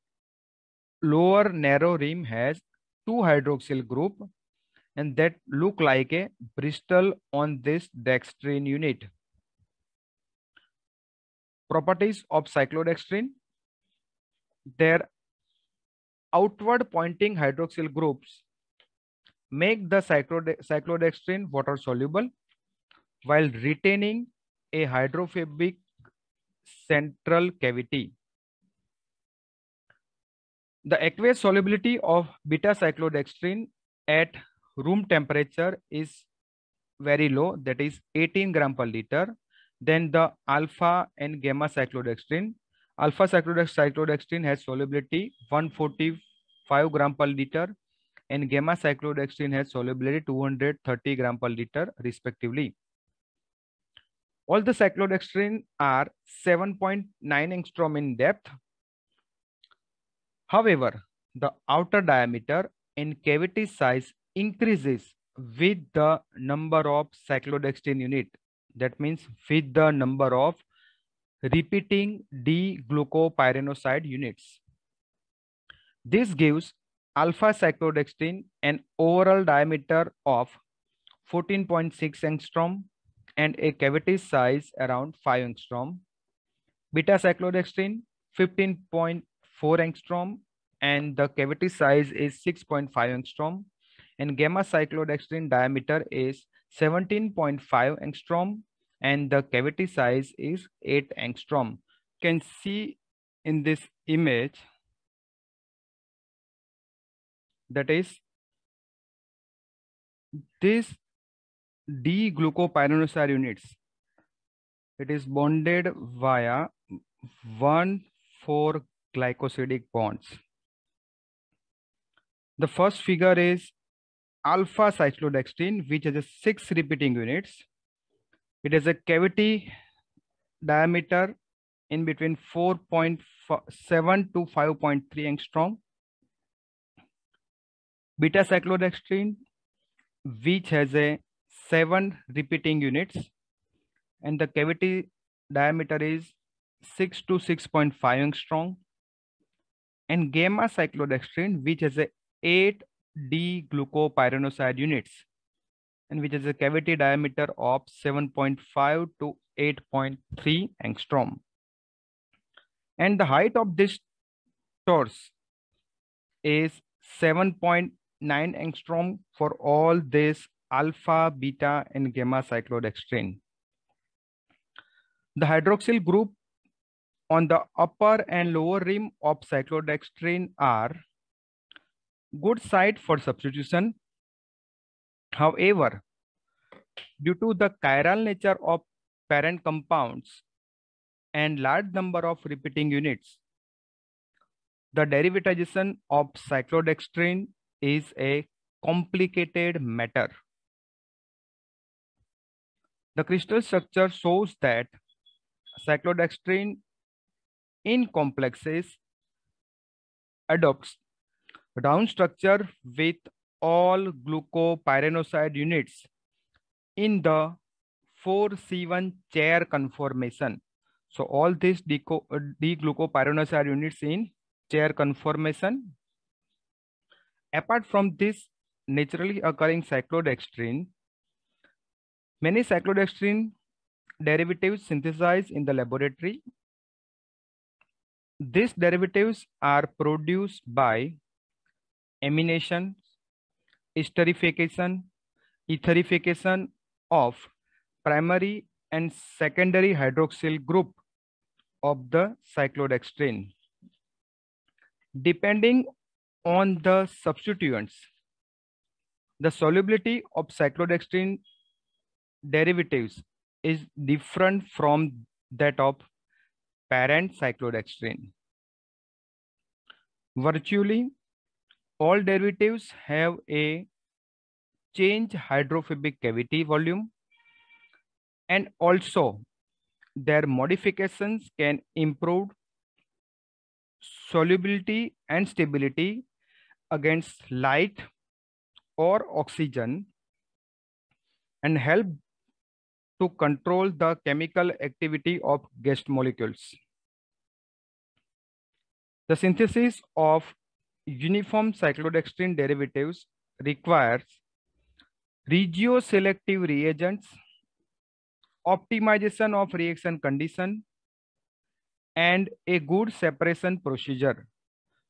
lower narrow rim has 2 hydroxyl group, and that look like a bristle on this dextrin unit. Properties of cyclodextrin: their outward pointing hydroxyl groups make the cyclodextrin water soluble while retaining a hydrophobic central cavity. The aqueous solubility of beta cyclodextrin at room temperature is very low, that is 18 gram per liter. Then the alpha and gamma cyclodextrin. Alpha cyclodextrin has solubility 145 gram per liter, and gamma cyclodextrin has solubility 230 gram per liter respectively. All the cyclodextrin are 7.9 angstrom in depth. However, the outer diameter and cavity size increases with the number of cyclodextrin unit. That means with the number of repeating D-glucopyranoside units. This gives alpha cyclodextrin an overall diameter of 14.6 angstrom and a cavity size around 5 angstrom. Beta cyclodextrin 15.4 angstrom and the cavity size is 6.5 angstrom, and gamma cyclodextrin diameter is 17.5 angstrom and the cavity size is 8 angstrom. You can see in this image that is this D-glucopyranoside units. It is bonded via 1,4 glycosidic bonds. The first figure is alpha cyclodextrin, which has 6 repeating units. It has a cavity diameter in between 4.7 to 5.3 angstrom. Beta cyclodextrin, which has a 7 repeating units and the cavity diameter is 6 to 6.5 angstrom. And gamma cyclodextrin, which has a 8 D-glucopyranoside units and which has a cavity diameter of 7.5 to 8.3 angstrom. And the height of this torus is 7.9 angstrom for all this alpha, beta, and gamma cyclodextrin. The hydroxyl group on the upper and lower rim of cyclodextrin are good site for substitution. However, due to the chiral nature of parent compounds and large number of repeating units, the derivatization of cyclodextrin is a complicated matter. The crystal structure shows that cyclodextrin in complexes adopts down structure with all glucopyranoside units in the 4C1 chair conformation. So all these D-glucopyranoside units in chair conformation. Apart from this naturally occurring cyclodextrin, many cyclodextrin derivatives synthesized in the laboratory. These derivatives are produced by amination, esterification, etherification of primary and secondary hydroxyl group of the cyclodextrin. Depending on the substituents, the solubility of cyclodextrin derivatives is different from that of parent cyclodextrin. Virtually all derivatives have a change hydrophobic cavity volume, and also their modifications can improve solubility and stability against light or oxygen and help to control the chemical activity of guest molecules. The synthesis of uniform cyclodextrin derivatives requires regioselective reagents, optimization of reaction condition, and a good separation procedure.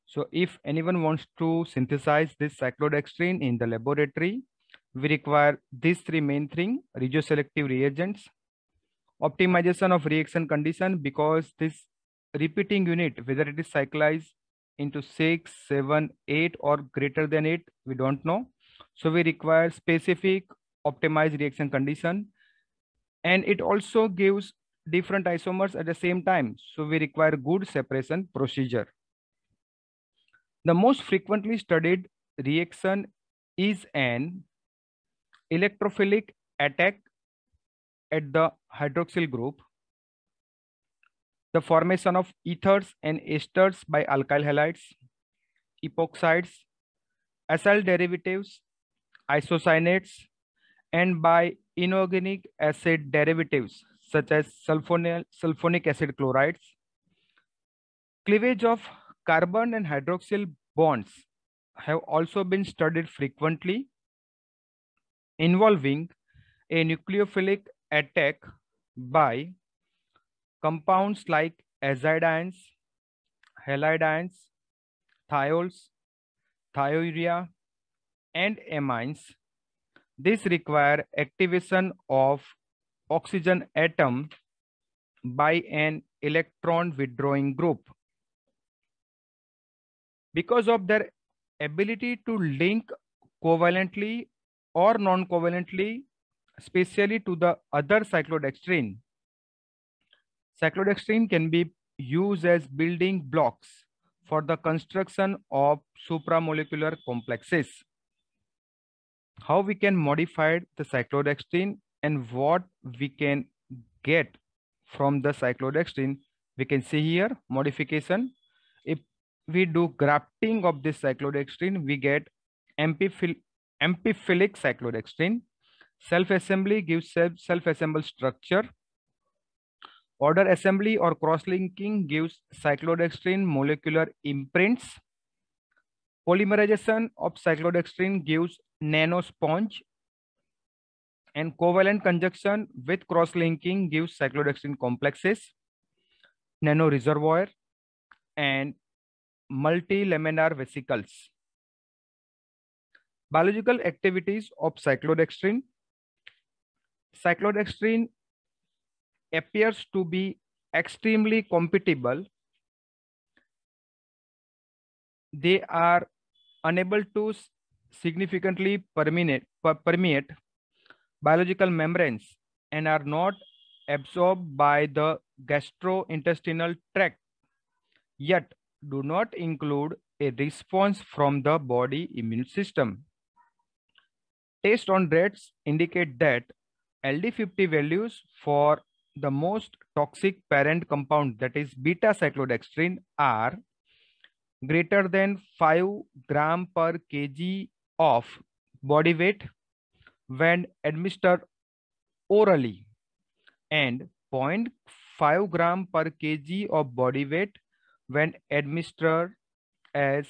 So if anyone wants to synthesize this cyclodextrin in the laboratory, we require these 3 main things: regioselective reagents, optimization of reaction condition, because this repeating unit, whether it is cyclized into 6, 7, 8 or greater than 8, we don't know. So we require specific optimized reaction condition, and it also gives different isomers at the same time. So we require good separation procedure. The most frequently studied reaction is an electrophilic attack at the hydroxyl group, the formation of ethers and esters by alkyl halides, epoxides, acyl derivatives, isocyanates, and by inorganic acid derivatives such as sulfonic acid chlorides. Cleavage of carbon and hydroxyl bonds have also been studied frequently, involving a nucleophilic attack by compounds like azides, halides, thiols, thiourea, and amines. This requires activation of oxygen atom by an electron withdrawing group. Because of their ability to link covalently or non-covalently, especially to the other cyclodextrin, cyclodextrin can be used as building blocks for the construction of supramolecular complexes. How we can modify the cyclodextrin and what we can get from the cyclodextrin, we can see here modification. If we do grafting of this cyclodextrin, we get amphiphilic cyclodextrin. Self-assembly gives self-assembled structure. Order assembly or cross-linking gives cyclodextrin molecular imprints. Polymerization of cyclodextrin gives nanosponge. And covalent conjunction with cross-linking gives cyclodextrin complexes, nanoreservoir, and multilaminar vesicles. Biological activities of cyclodextrin. Cyclodextrin appears to be extremely compatible. They are unable to significantly permeate biological membranes and are not absorbed by the gastrointestinal tract, yet do not include a response from the body immune system. Tests on rats indicate that LD50 values for the most toxic parent compound, that is beta cyclodextrin, are greater than 5 gram per kg of body weight when administered orally and 0.5 gram per kg of body weight when administered as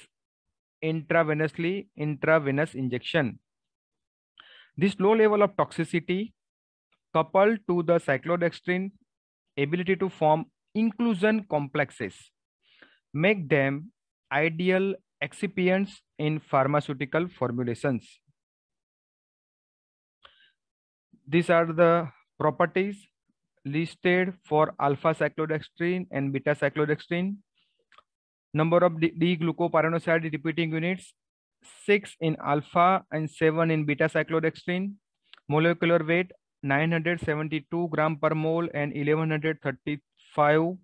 intravenous injection. This low level of toxicity coupled to the cyclodextrin ability to form inclusion complexes make them ideal excipients in pharmaceutical formulations. These are the properties listed for alpha cyclodextrin and beta cyclodextrin. Number of D-glucopyranoside repeating units, 6 in alpha and 7 in beta cyclodextrin. Molecular weight 972 gram per mole and 1135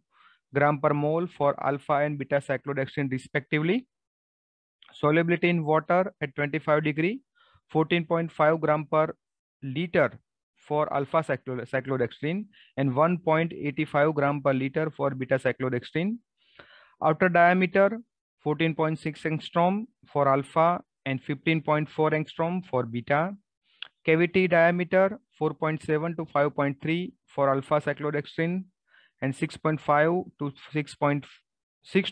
gram per mole for alpha and beta cyclodextrin respectively. Solubility in water at 25 degree, 14.5 gram per liter for alpha cyclodextrin and 1.85 gram per liter for beta cyclodextrin. Outer diameter 14.6 angstrom for alpha and 15.4 angstrom for beta. Cavity diameter 4.7 to 5.3 for alpha cyclodextrin and 6.5 to 6.6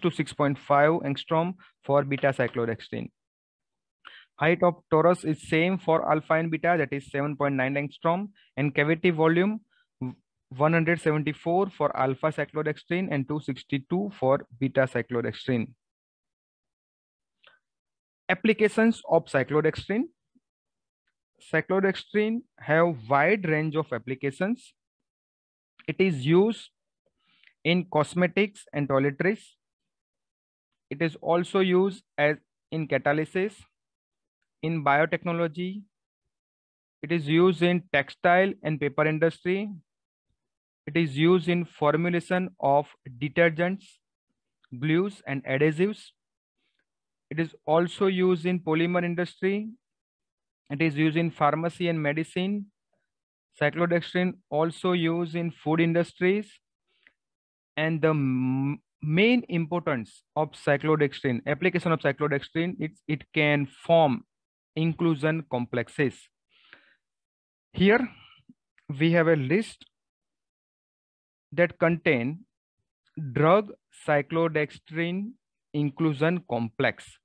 to 6.5 angstrom for beta cyclodextrin. Height of torus is same for alpha and beta, that is 7.9 angstrom, and cavity volume 174 for alpha cyclodextrin and 262 for beta cyclodextrin. Applications of cyclodextrin. Cyclodextrin have wide range of applications. It is used in cosmetics and toiletries. It is also used as in catalysis, in biotechnology. It is used in textile and paper industry. It is used in formulation of detergents, glues, and adhesives. It is also used in polymer industry. It is used in pharmacy and medicine. Cyclodextrin also used in food industries. And the main importance of cyclodextrin, application of cyclodextrin, it can form inclusion complexes. Here we have a list that contain drug cyclodextrin inclusion complex.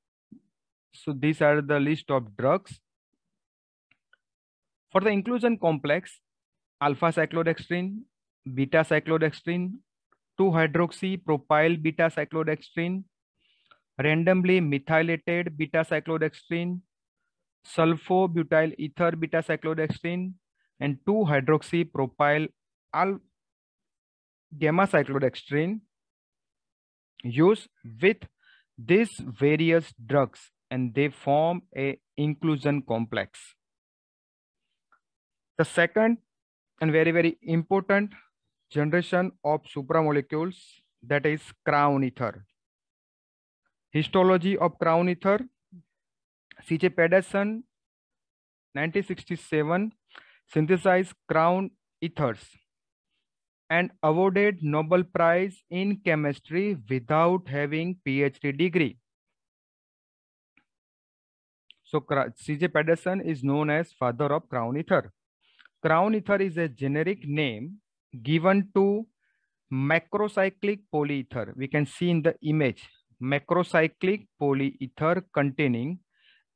So these are the list of drugs. For the inclusion complex, alpha cyclodextrin, beta cyclodextrin, 2-hydroxy-propyl beta cyclodextrin, randomly methylated beta cyclodextrin, sulfobutyl ether beta cyclodextrin, and 2-hydroxy-propyl gamma cyclodextrin used with these various drugs, and they form a inclusion complex. The second and very important generation of supramolecules, that is crown ether. Histology of crown ether: C.J. Pedersen, 1967, synthesized crown ethers and awarded Nobel Prize in Chemistry without having PhD degree. So C.J. Pedersen is known as father of crown ether. Crown ether is a generic name given to macrocyclic polyether. We can see in the image, macrocyclic polyether containing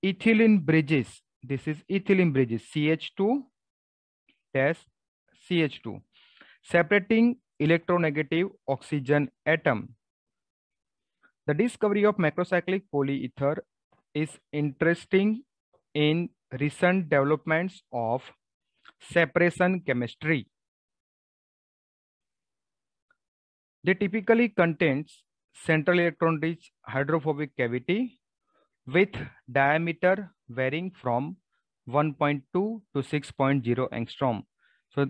ethylene bridges. This is ethylene bridges, CH2 dash CH2, separating electronegative oxygen atom. The discovery of macrocyclic polyether is interesting in recent developments of separation chemistry. They typically contains central electron-rich hydrophobic cavity with diameter varying from 1.2 to 6.0 angstrom. So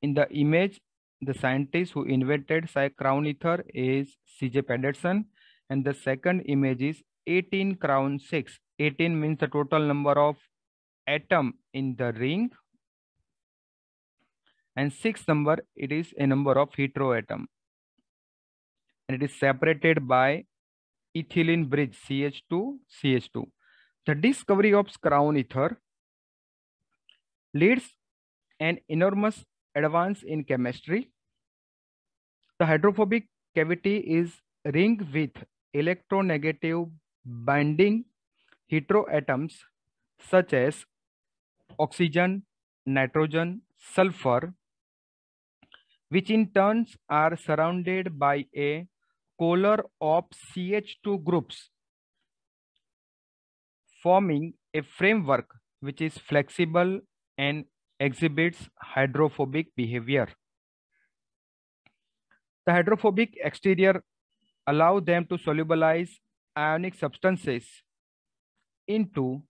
in the image, the scientist who invented crown ether is C.J. Pedersen, and the second image is 18 crown 6. 18 means the total number of atom in the ring, and 6 number, it is a number of heteroatom, and it is separated by ethylene bridge CH2 CH2. The discovery of crown ether leads an enormous advance in chemistry. The hydrophobic cavity is ringed with electronegative binding heteroatoms such as oxygen, nitrogen, sulfur, which in turn are surrounded by a collar of CH2 groups, forming a framework which is flexible and exhibits hydrophobic behavior. The hydrophobic exterior allows them to solubilize ionic substances into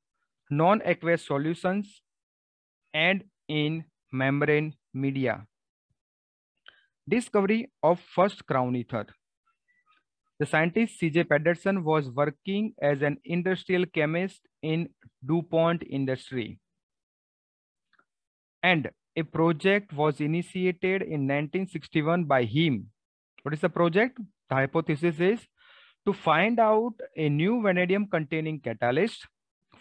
non-aqueous solutions and in membrane media. Discovery of first crown ether. The scientist C.J. Pedersen was working as an industrial chemist in DuPont industry, and a project was initiated in 1961 by him. What is the project? The hypothesis is to find out a new vanadium containing catalyst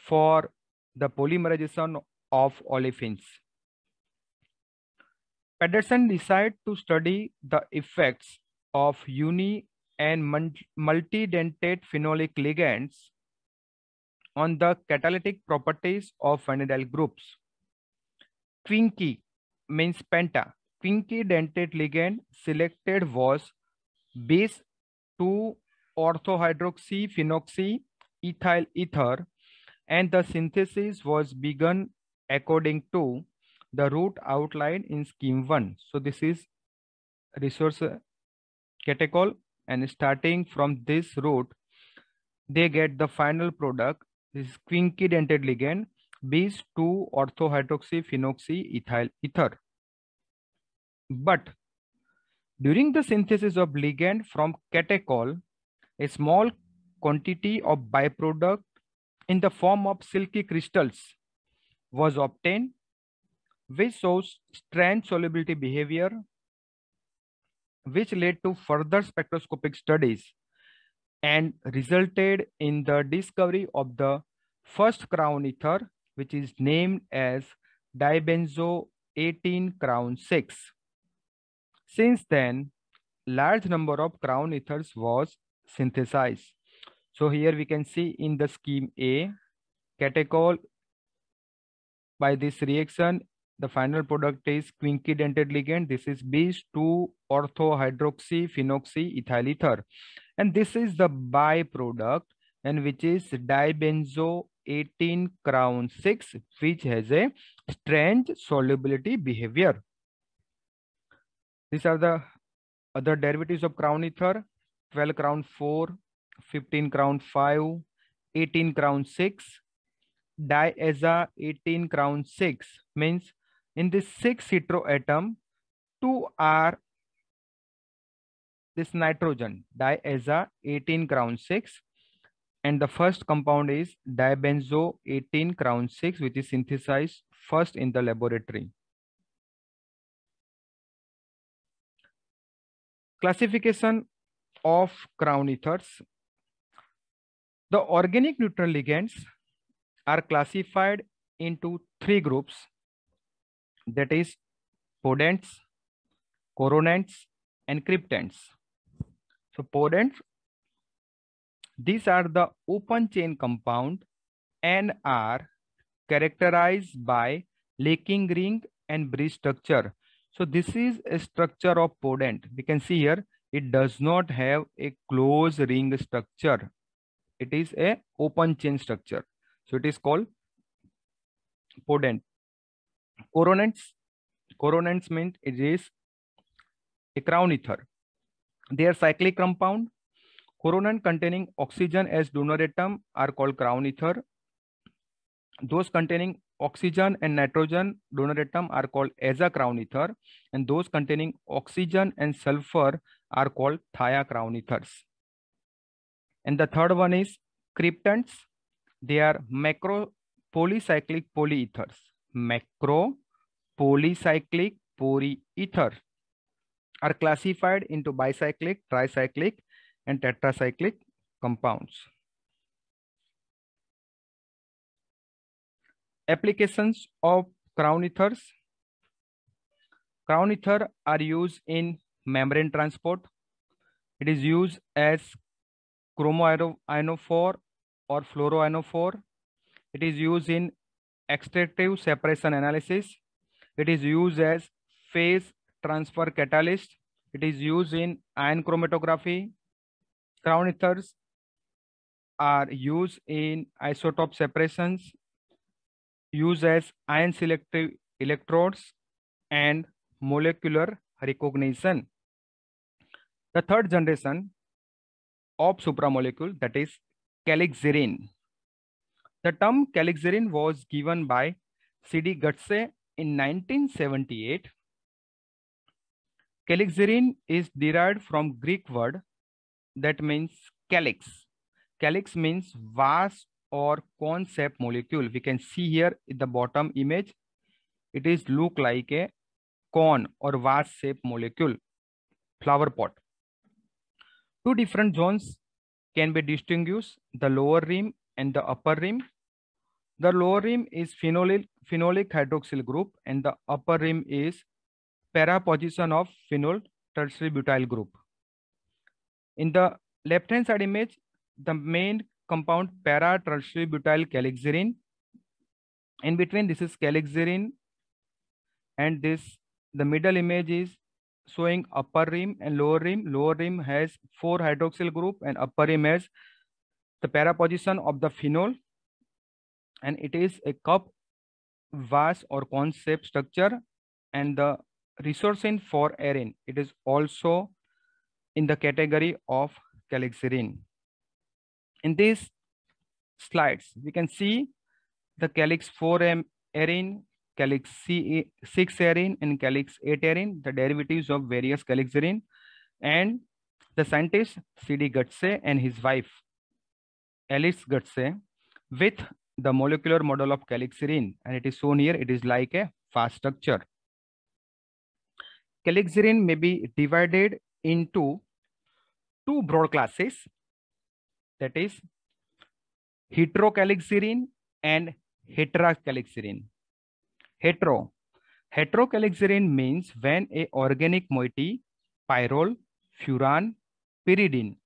for the polymerization of olefins. Pedersen decided to study the effects of uni and multidentate phenolic ligands on the catalytic properties of vanadial groups. Quinky means penta. Quinky dentate ligand selected was base 2-orthohydroxy ethyl ether, and the synthesis was begun according to the route outlined in scheme 1. So this is resource catechol, and starting from this route, they get the final product. This is quinky dentate ligand base 2-orthohydroxy ethyl ether. But during the synthesis of ligand from catechol, a small quantity of byproduct in the form of silky crystals was obtained, which shows strange solubility behavior, which led to further spectroscopic studies and resulted in the discovery of the first crown ether, which is named as dibenzo 18 crown 6. Since then, large number of crown ethers was synthesized. So here we can see in the scheme A, catechol by this reaction, the final product is quinquedentate ligand. This is bis-2-orthohydroxyphenoxyethyl ether. And this is the byproduct, and which is dibenzo 18 crown 6, which has a strange solubility behavior. These are the other derivatives of crown ether: 12 crown 4, 15 crown 5, 18 crown 6. Diaza 18 crown 6 means in this 6 heteroatom, 2 are this nitrogen, diaza 18 crown 6, and the first compound is dibenzo 18 crown 6, which is synthesized first in the laboratory. Classification of crown ethers. The organic neutral ligands are classified into 3 groups, that is podents, coronants, and cryptants. So podents, these are the open chain compound and are characterized by linking ring and bridge structure. So this is a structure of podent. We can see here it does not have a closed ring structure. It is a open chain structure. So it is called podent. Coronants means it is a crown ether. They are cyclic compound. Coronant containing oxygen as donor atom are called crown ether. Those containing oxygen and nitrogen donor atom are called as a crown ether, and those containing oxygen and sulfur are called thia crown ethers. And the third one is cryptants. They are macro polycyclic polyethers. Macro polycyclic polyether are classified into bicyclic, tricyclic, and tetracyclic compounds. Applications of crown ethers. Crown ether are used in membrane transport. It is used as chromoionophore or fluoroionophore. It is used in extractive separation analysis. It is used as phase transfer catalyst. It is used in ion chromatography. Crown ethers are used in isotope separations, used as ion selective electrodes, and molecular recognition. The third generation of supramolecule, that is calixarine. The term calixarine was given by C.D. Gutse in 1978. Calixarine is derived from Greek word that means calyx. Calyx means vase or cone-shaped molecule. We can see here in the bottom image, it is look like a cone or vase-shaped molecule, flower pot. Two different zones can be distinguished, the lower rim and the upper rim. The lower rim is phenolic hydroxyl group, and the upper rim is para position of phenol tertiary butyl group. In the left hand side image, the main compound para tertiary butyl calixarine. In between, this is calixarine, and this the middle image is showing upper rim and lower rim. Lower rim has 4 hydroxyl group and upper rim has the para position of the phenol, and it is a cup, vase or cone shaped structure. And the resorcine for arene, it is also in the category of calixarine. In these slides, we can see the calyx 4 arene, calyx 6 arene, and calyx 8 arene, the derivatives of various calixarine. And the scientist C.D. Gutse and his wife Alice Gutse with the molecular model of calixirine, and it is shown here. It is like a fast structure. Calixirine may be divided into two broad classes, that is heterocalixirine and heterocalixirine. Heterocalixirine means when a organic moiety, pyrrole, furan, pyridine,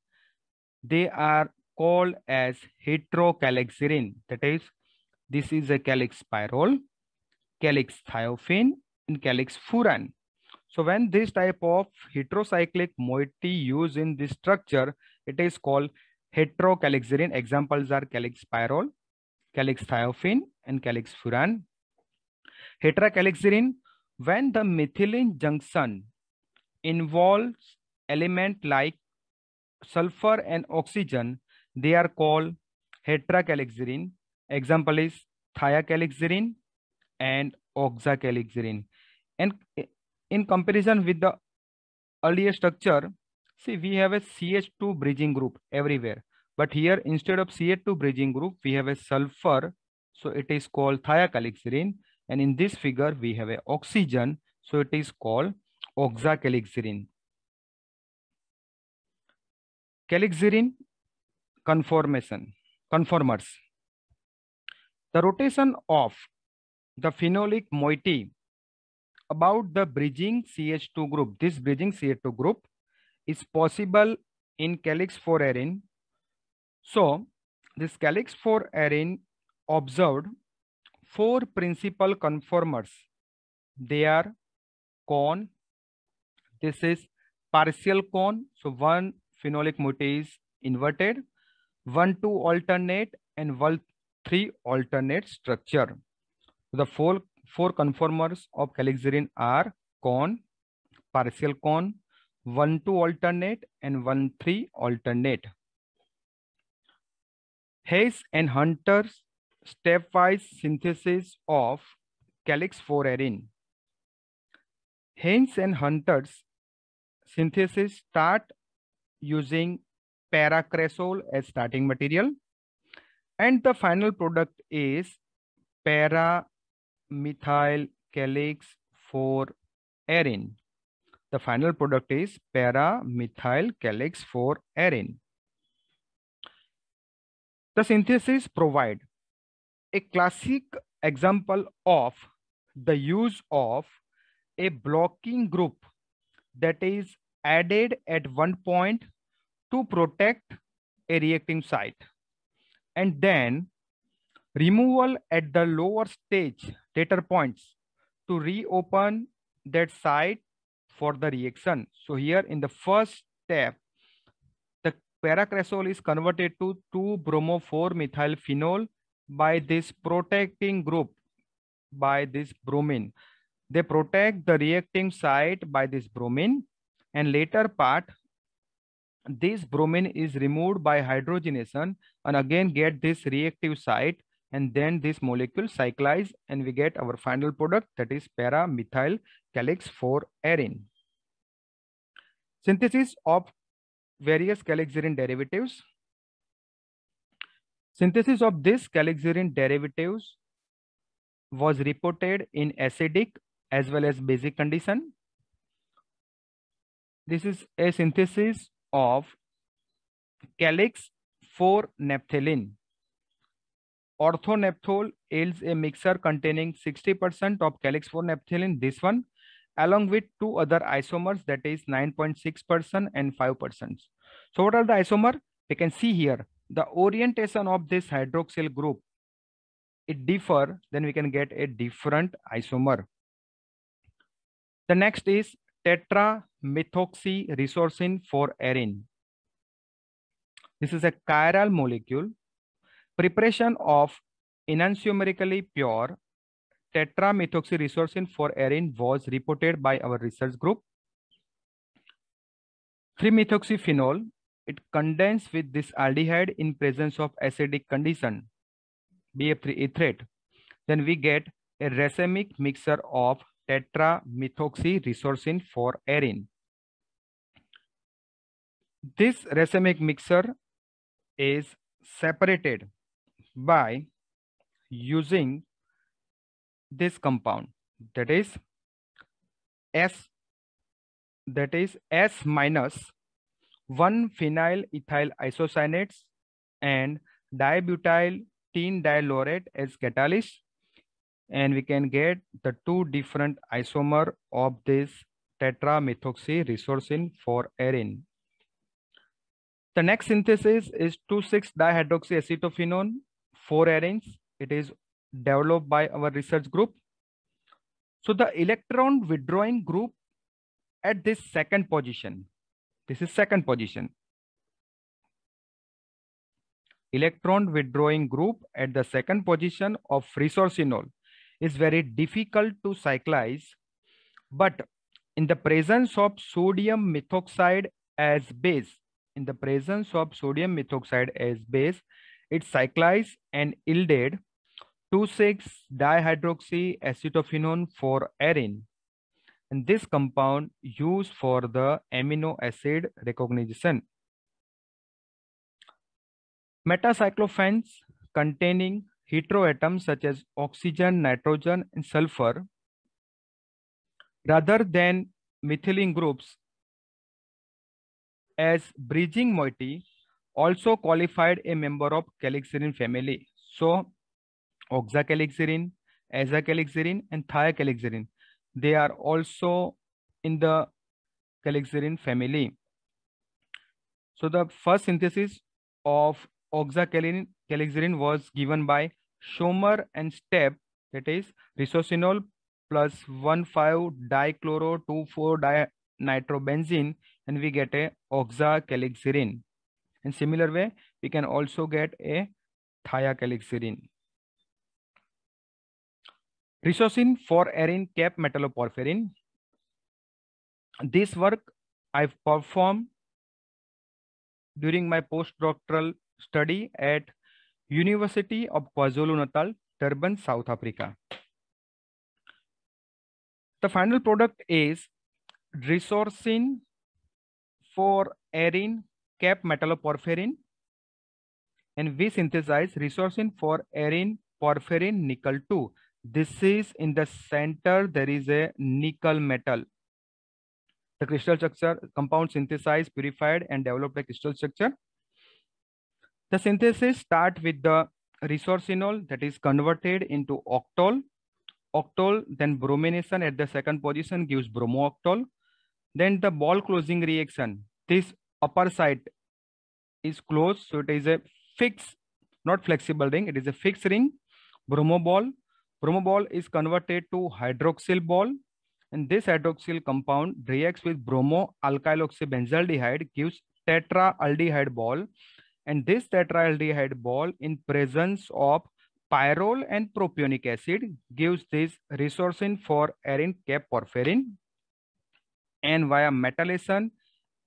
they are called as heterocalixirine. That is, this is a calyx pyrrole, calyx thiophene, and calyx furan. So when this type of heterocyclic moiety used in this structure, it is called heterocalixirine. Examples are calyx pyrrole, calyx thiophene, and calyx furan. Heterocalixirine, when the methylene junction involves element like sulfur and oxygen, they are called heterocalixirine. Example is thiacalixirine and oxacalixirine. And in comparison with the earlier structure, see, we have a CH2 bridging group everywhere. But here, instead of CH2 bridging group, we have a sulfur. So it is called thiacalixirine. And in this figure, we have a oxygen. So it is called oxacalixirine. Calixirine conformers. The rotation of the phenolic moiety about the bridging CH2 group. This bridging CH2 group is possible in calyx 4-arene. So this calyx 4-arene observed 4 principal conformers. They are cone. This is partial cone. So one phenolic moiety is inverted, 1-2 alternate, and 1-3 alternate structure. The four conformers of calixirine are cone, partial cone, 1-2 alternate, and 1-3 alternate. Hayes and Hunter's stepwise synthesis of calyx 4-arene. Hayes and Hunter's synthesis start using paracresol as starting material, and the final product is para-methyl calyx 4-arene. The final product is para-methyl calyx 4-arene. The synthesis provide a classic example of the use of a blocking group that is added at one point to protect a reacting site, and then removal at the lower stage data points to reopen that site for the reaction. So here in the first step, the paracresol is converted to 2-bromo-4-methylphenol by this protecting group, by this bromine. They protect the reacting site by this bromine, and later part, this bromine is removed by hydrogenation and again get this reactive site, and then this molecule cyclize and we get our final product, that is para-methyl calyx 4-arene. Synthesis of various calixirine derivatives. Synthesis of this calixirine derivatives was reported in acidic as well as basic condition. This is a synthesis of calyx 4-naphthalene. Orthonaphthol yields a mixture containing 60% of calyx 4-naphthalene, this one, along with 2 other isomers, that is 9.6% and 5%. So what are the isomers? We can see here the orientation of this hydroxyl group. It differ, then we can get a different isomer. The next is tetramethoxyresorcine 4-arene. This is a chiral molecule. Preparation of enantiomerically pure tetramethoxyresorcine 4-arene was reported by our research group. 3-methoxyphenol, it condenses with this aldehyde in presence of acidic condition, BF3 ethate. Then we get a racemic mixture of tetramethoxyresorcine 4-arene. This racemic mixture is separated by using this compound, that is S minus 1 phenyl ethyl isocyanates and dibutyl dilaurate as catalyst, and we can get the two different isomer of this tetramethoxy resorcine for arine. The next synthesis is 2,6-dihydroxyacetophenone, 4 arines. It is developed by our research group. So the electron withdrawing group at this second position, this is second position. Electron withdrawing group at the second position of resorcinol is very difficult to cyclize, but in the presence of sodium methoxide as base, it cyclized and yielded 2,6-dihydroxyacetophenone for arine, and this compound used for the amino acid recognition. Metacyclophanes containing heteroatoms such as oxygen, nitrogen, and sulfur, rather than methylene groups as bridging moiety, also qualified a member of calixarine family. So oxacalixarine, azacalixarine, and thiacalixarine, they are also in the calixarine family. So the first synthesis of oxacalixarine was given by Schomer and Stepp, that is resorcinol plus 1,5-dichloro-2,4-dinitrobenzene, and we get a oxacalixarine. In similar way, we can also get a thiacalixarine. Resorcine for arine cap metalloporphyrin. This work I've performed during my postdoctoral study at University of KwaZulu-Natal, Durban, South Africa. The final product is resorcine for arine cap metalloporphyrin, and we synthesize resorcine for arine porphyrin nickel 2. This is in the center, there is a nickel metal. The crystal structure, compound synthesized, purified, and developed a crystal structure. The synthesis start with the resorcinol that is converted into octol. Octol, then bromination at the second position gives bromooctol. Then the ball closing reaction. This upper side is closed, so it is a fixed, not flexible ring. It is a fixed ring. Bromoball. Bromoball is converted to hydroxyl ball, and this hydroxyl compound reacts with bromo alkyloxybenzaldehyde, gives tetraaldehyde ball, and this tetraaldehyde ball in presence of pyrrole and propionic acid gives this resorcine for arine cap porphyrin, and via metallation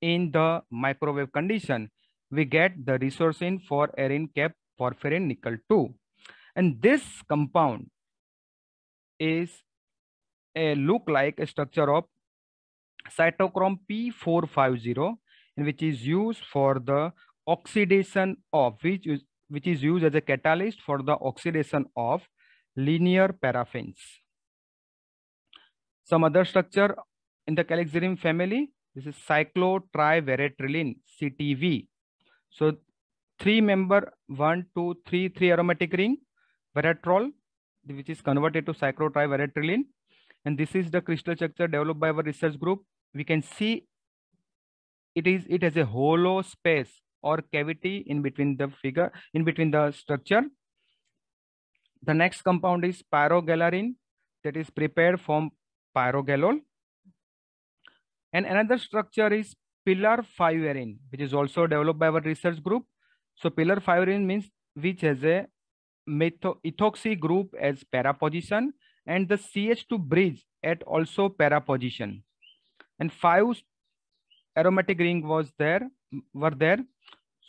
in the microwave condition we get the resorcine for arine cap porphyrin nickel 2, and this compound is a look like a structure of cytochrome P450, and which is used for the oxidation of which is used as a catalyst for the oxidation of linear paraffins. Some other structure in the calixarine family, this is cyclotriveratrilene, CTV. So 3-member 1, 2, 3 aromatic ring, veratrol, which is converted to cyclotriveratrilene, and this is the crystal structure developed by our research group. We can see it has a hollow space or cavity in between the structure. The next compound is pyrogallurine, that is prepared from pyrogallol. And another structure is pillar 5-arine, which is also developed by our research group. So pillar 5-arine means which has a ethoxy group as para position and the CH2 bridge at also para position. And 5 aromatic ring were there.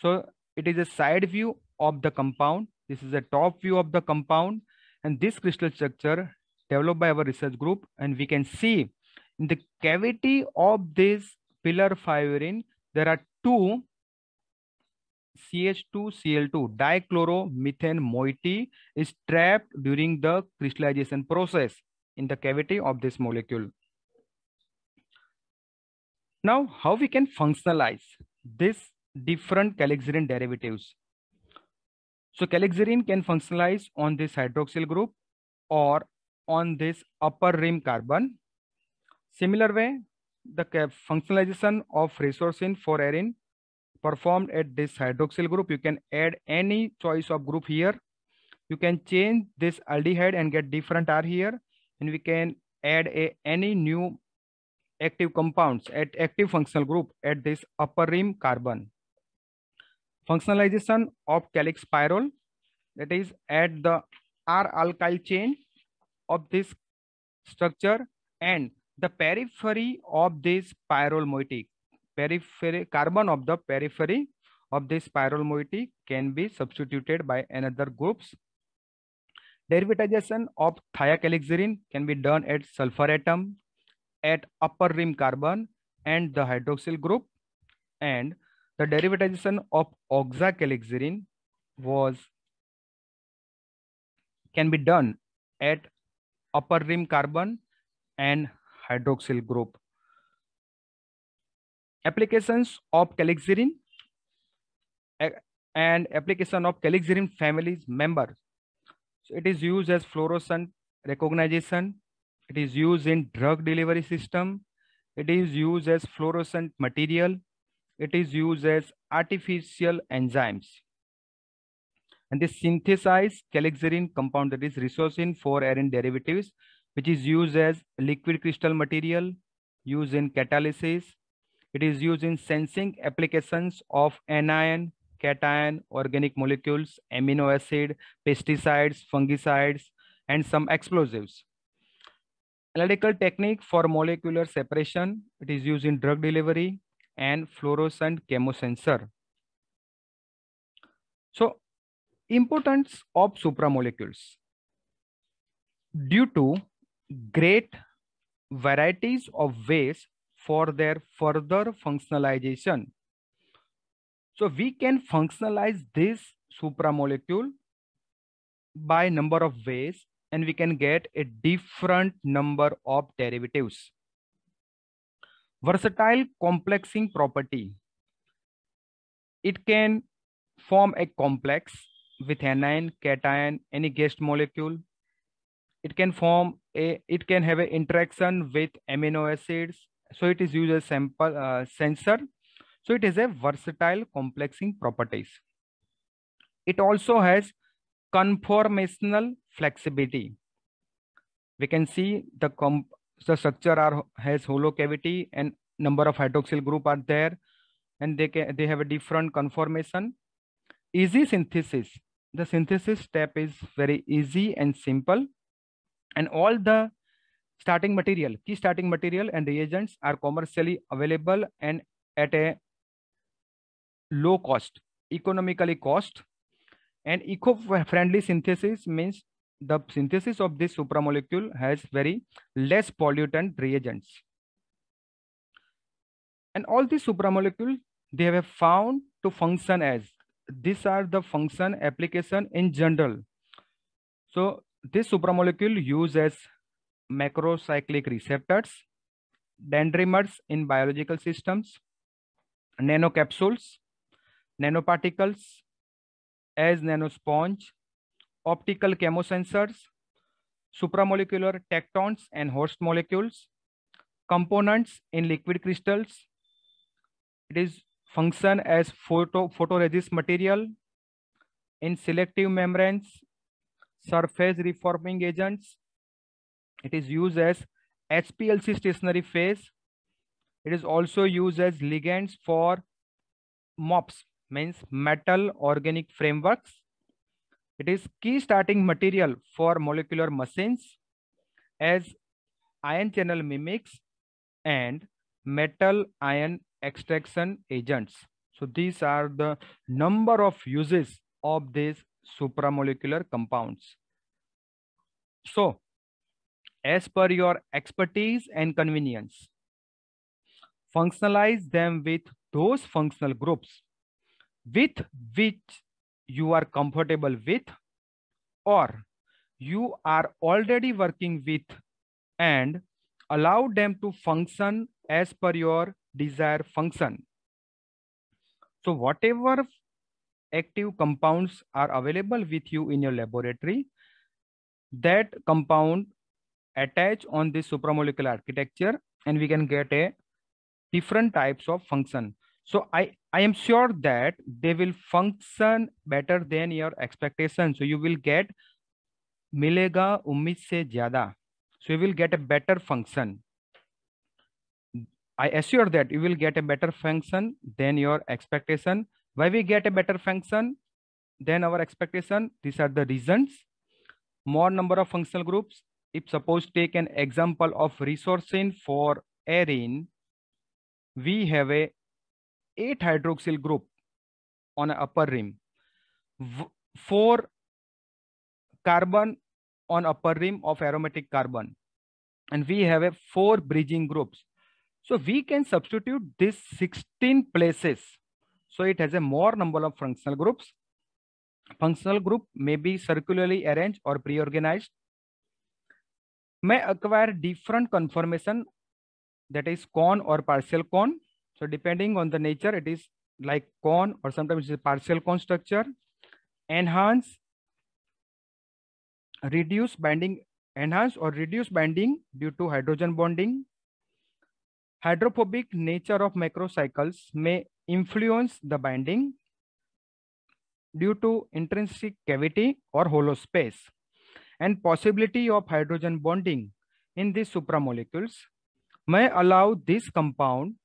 So it is a side view of the compound. This is a top view of the compound, and this crystal structure developed by our research group, and we can see in the cavity of this pillar 5-arine there are 2 CH2Cl2 dichloromethane moiety is trapped during the crystallization process in the cavity of this molecule. Now, how we can functionalize this different calixarine derivatives? So calixarine can functionalize on this hydroxyl group or on this upper rim carbon. Similar way, the functionalization of resorcine for arene performed at this hydroxyl group. You can add any choice of group here. You can change this aldehyde and get different R here, and we can add any new active compounds at active functional group at this upper rim carbon. Functionalization of calyx pyrrole, that is at the R alkyl chain of this structure and the periphery of this pyrrole moiety. Periphery carbon of the periphery of this pyrrole moiety can be substituted by another groups. Derivatization of thiacalixarine can be done at sulfur atom, at upper rim carbon and the hydroxyl group, and the derivatization of oxacalixarine can be done at upper rim carbon and hydroxyl group. Applications of calixarine and application of calixarine families members. So it is used as fluorescent recognition. It is used in drug delivery system. It is used as fluorescent material. It is used as artificial enzymes. And this synthesized calixarine compound, that is resorcine 4-arene derivatives, which is used as liquid crystal material, used in catalysis. It is used in sensing applications of anion, cation, organic molecules, amino acid, pesticides, fungicides, and some explosives. Analytical technique for molecular separation. It is used in drug delivery and fluorescent chemosensor. So, importance of supramolecules. Due to great varieties of ways for their further functionalization, so we can functionalize this supramolecule by number of ways, and we can get a different number of derivatives. Versatile complexing property. It can form a complex with anion, cation, any guest molecule. It can have an interaction with amino acids. So it is used as sample sensor. So it is a versatile complexing properties. It also has conformational flexibility. We can see the structure has hollow cavity and number of hydroxyl group are there, and they have a different conformation. Easy synthesis. The synthesis step is very easy and simple, and all the key starting material and reagents are commercially available and at a low cost, economically cost. And eco-friendly synthesis means the synthesis of this supramolecule has very less pollutant reagents. And all these supramolecules, they have found to function as, these are the function application in general. So this supramolecule use as macrocyclic receptors, dendrimers in biological systems, nanocapsules, nanoparticles as nanosponge, optical chemosensors, supramolecular tectons and host molecules, components in liquid crystals. It is function as photoresist material in selective membranes, surface reforming agents. It is used as HPLC stationary phase. It is also used as ligands for MOPs, means metal organic frameworks. It is key starting material for molecular machines as ion channel mimics and metal ion extraction agents. So these are the number of uses of these supramolecular compounds. So as per your expertise and convenience, functionalize them with those functional groups with which you are comfortable with, or you are already working with, and allow them to function as per your desired function. So whatever active compounds are available with you in your laboratory, that compound attach on this supramolecular architecture, and we can get a different types of function. So I am sure that they will function better than your expectation. So you will get मिलेगा उम्मीद से ज्यादा. So you will get a better function. I assure that you will get a better function than your expectation. Why we get a better function than our expectation? These are the reasons. More number of functional groups. If suppose take an example of resorcine for arene, we have a 8 hydroxyl group on an upper rim, 4 carbon on upper rim of aromatic carbon, and we have a 4 bridging groups. So we can substitute this 16 places. So it has a more number of functional groups. Functional group may be circularly arranged or pre-organized. May acquire different conformation, that is cone or partial cone. So depending on the nature, it is like cone or sometimes it's a partial cone structure. Enhance, reduce binding, enhance or reduce binding due to hydrogen bonding. Hydrophobic nature of macrocycles may influence the binding due to intrinsic cavity or hollow space, and possibility of hydrogen bonding in these supramolecules may allow this compound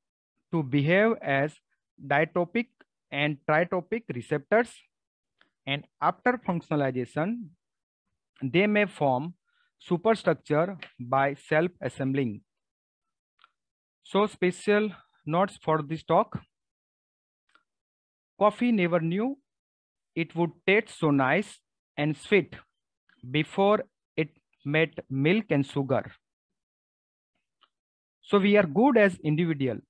to behave as ditopic and tritopic receptors, and after functionalization, they may form superstructure by self-assembling. So special notes for this talk. Coffee never knew it would taste so nice and sweet before it met milk and sugar. So we are good as individual,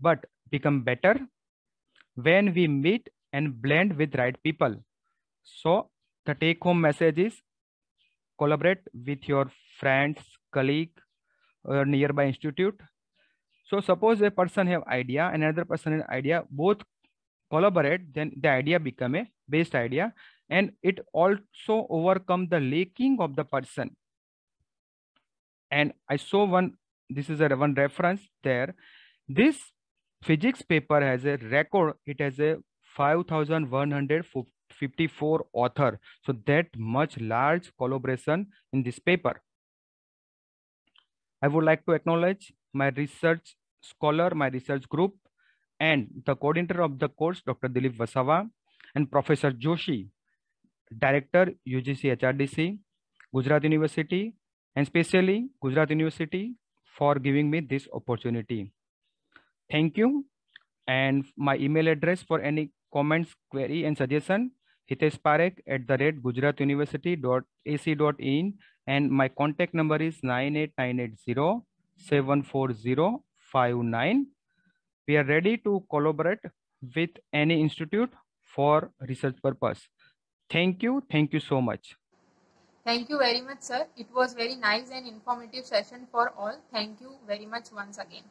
but become better when we meet and blend with right people. So the take home message is collaborate with your friends, colleague, or nearby institute. So suppose a person have idea and another person has idea, both collaborate, then the idea become a best idea, and it also overcome the lacking of the person. And I saw one, this is a one reference there. This physics paper has a record, it has a 5,154 author. So that much large collaboration in this paper. I would like to acknowledge my research scholar, my research group, and the coordinator of the course, Dr. Dilip Vasava, and Professor Joshi, Director, UGC HRDC, Gujarat University, and especially Gujarat University for giving me this opportunity. Thank you. And my email address for any comments, query, and suggestion, hiteshparekh@gujaratuniversity.ac.in, and my contact number is 98980-74059. We are ready to collaborate with any institute for research purpose. Thank you. Thank you so much. Thank you very much, sir. It was very nice and informative session for all. Thank you very much once again.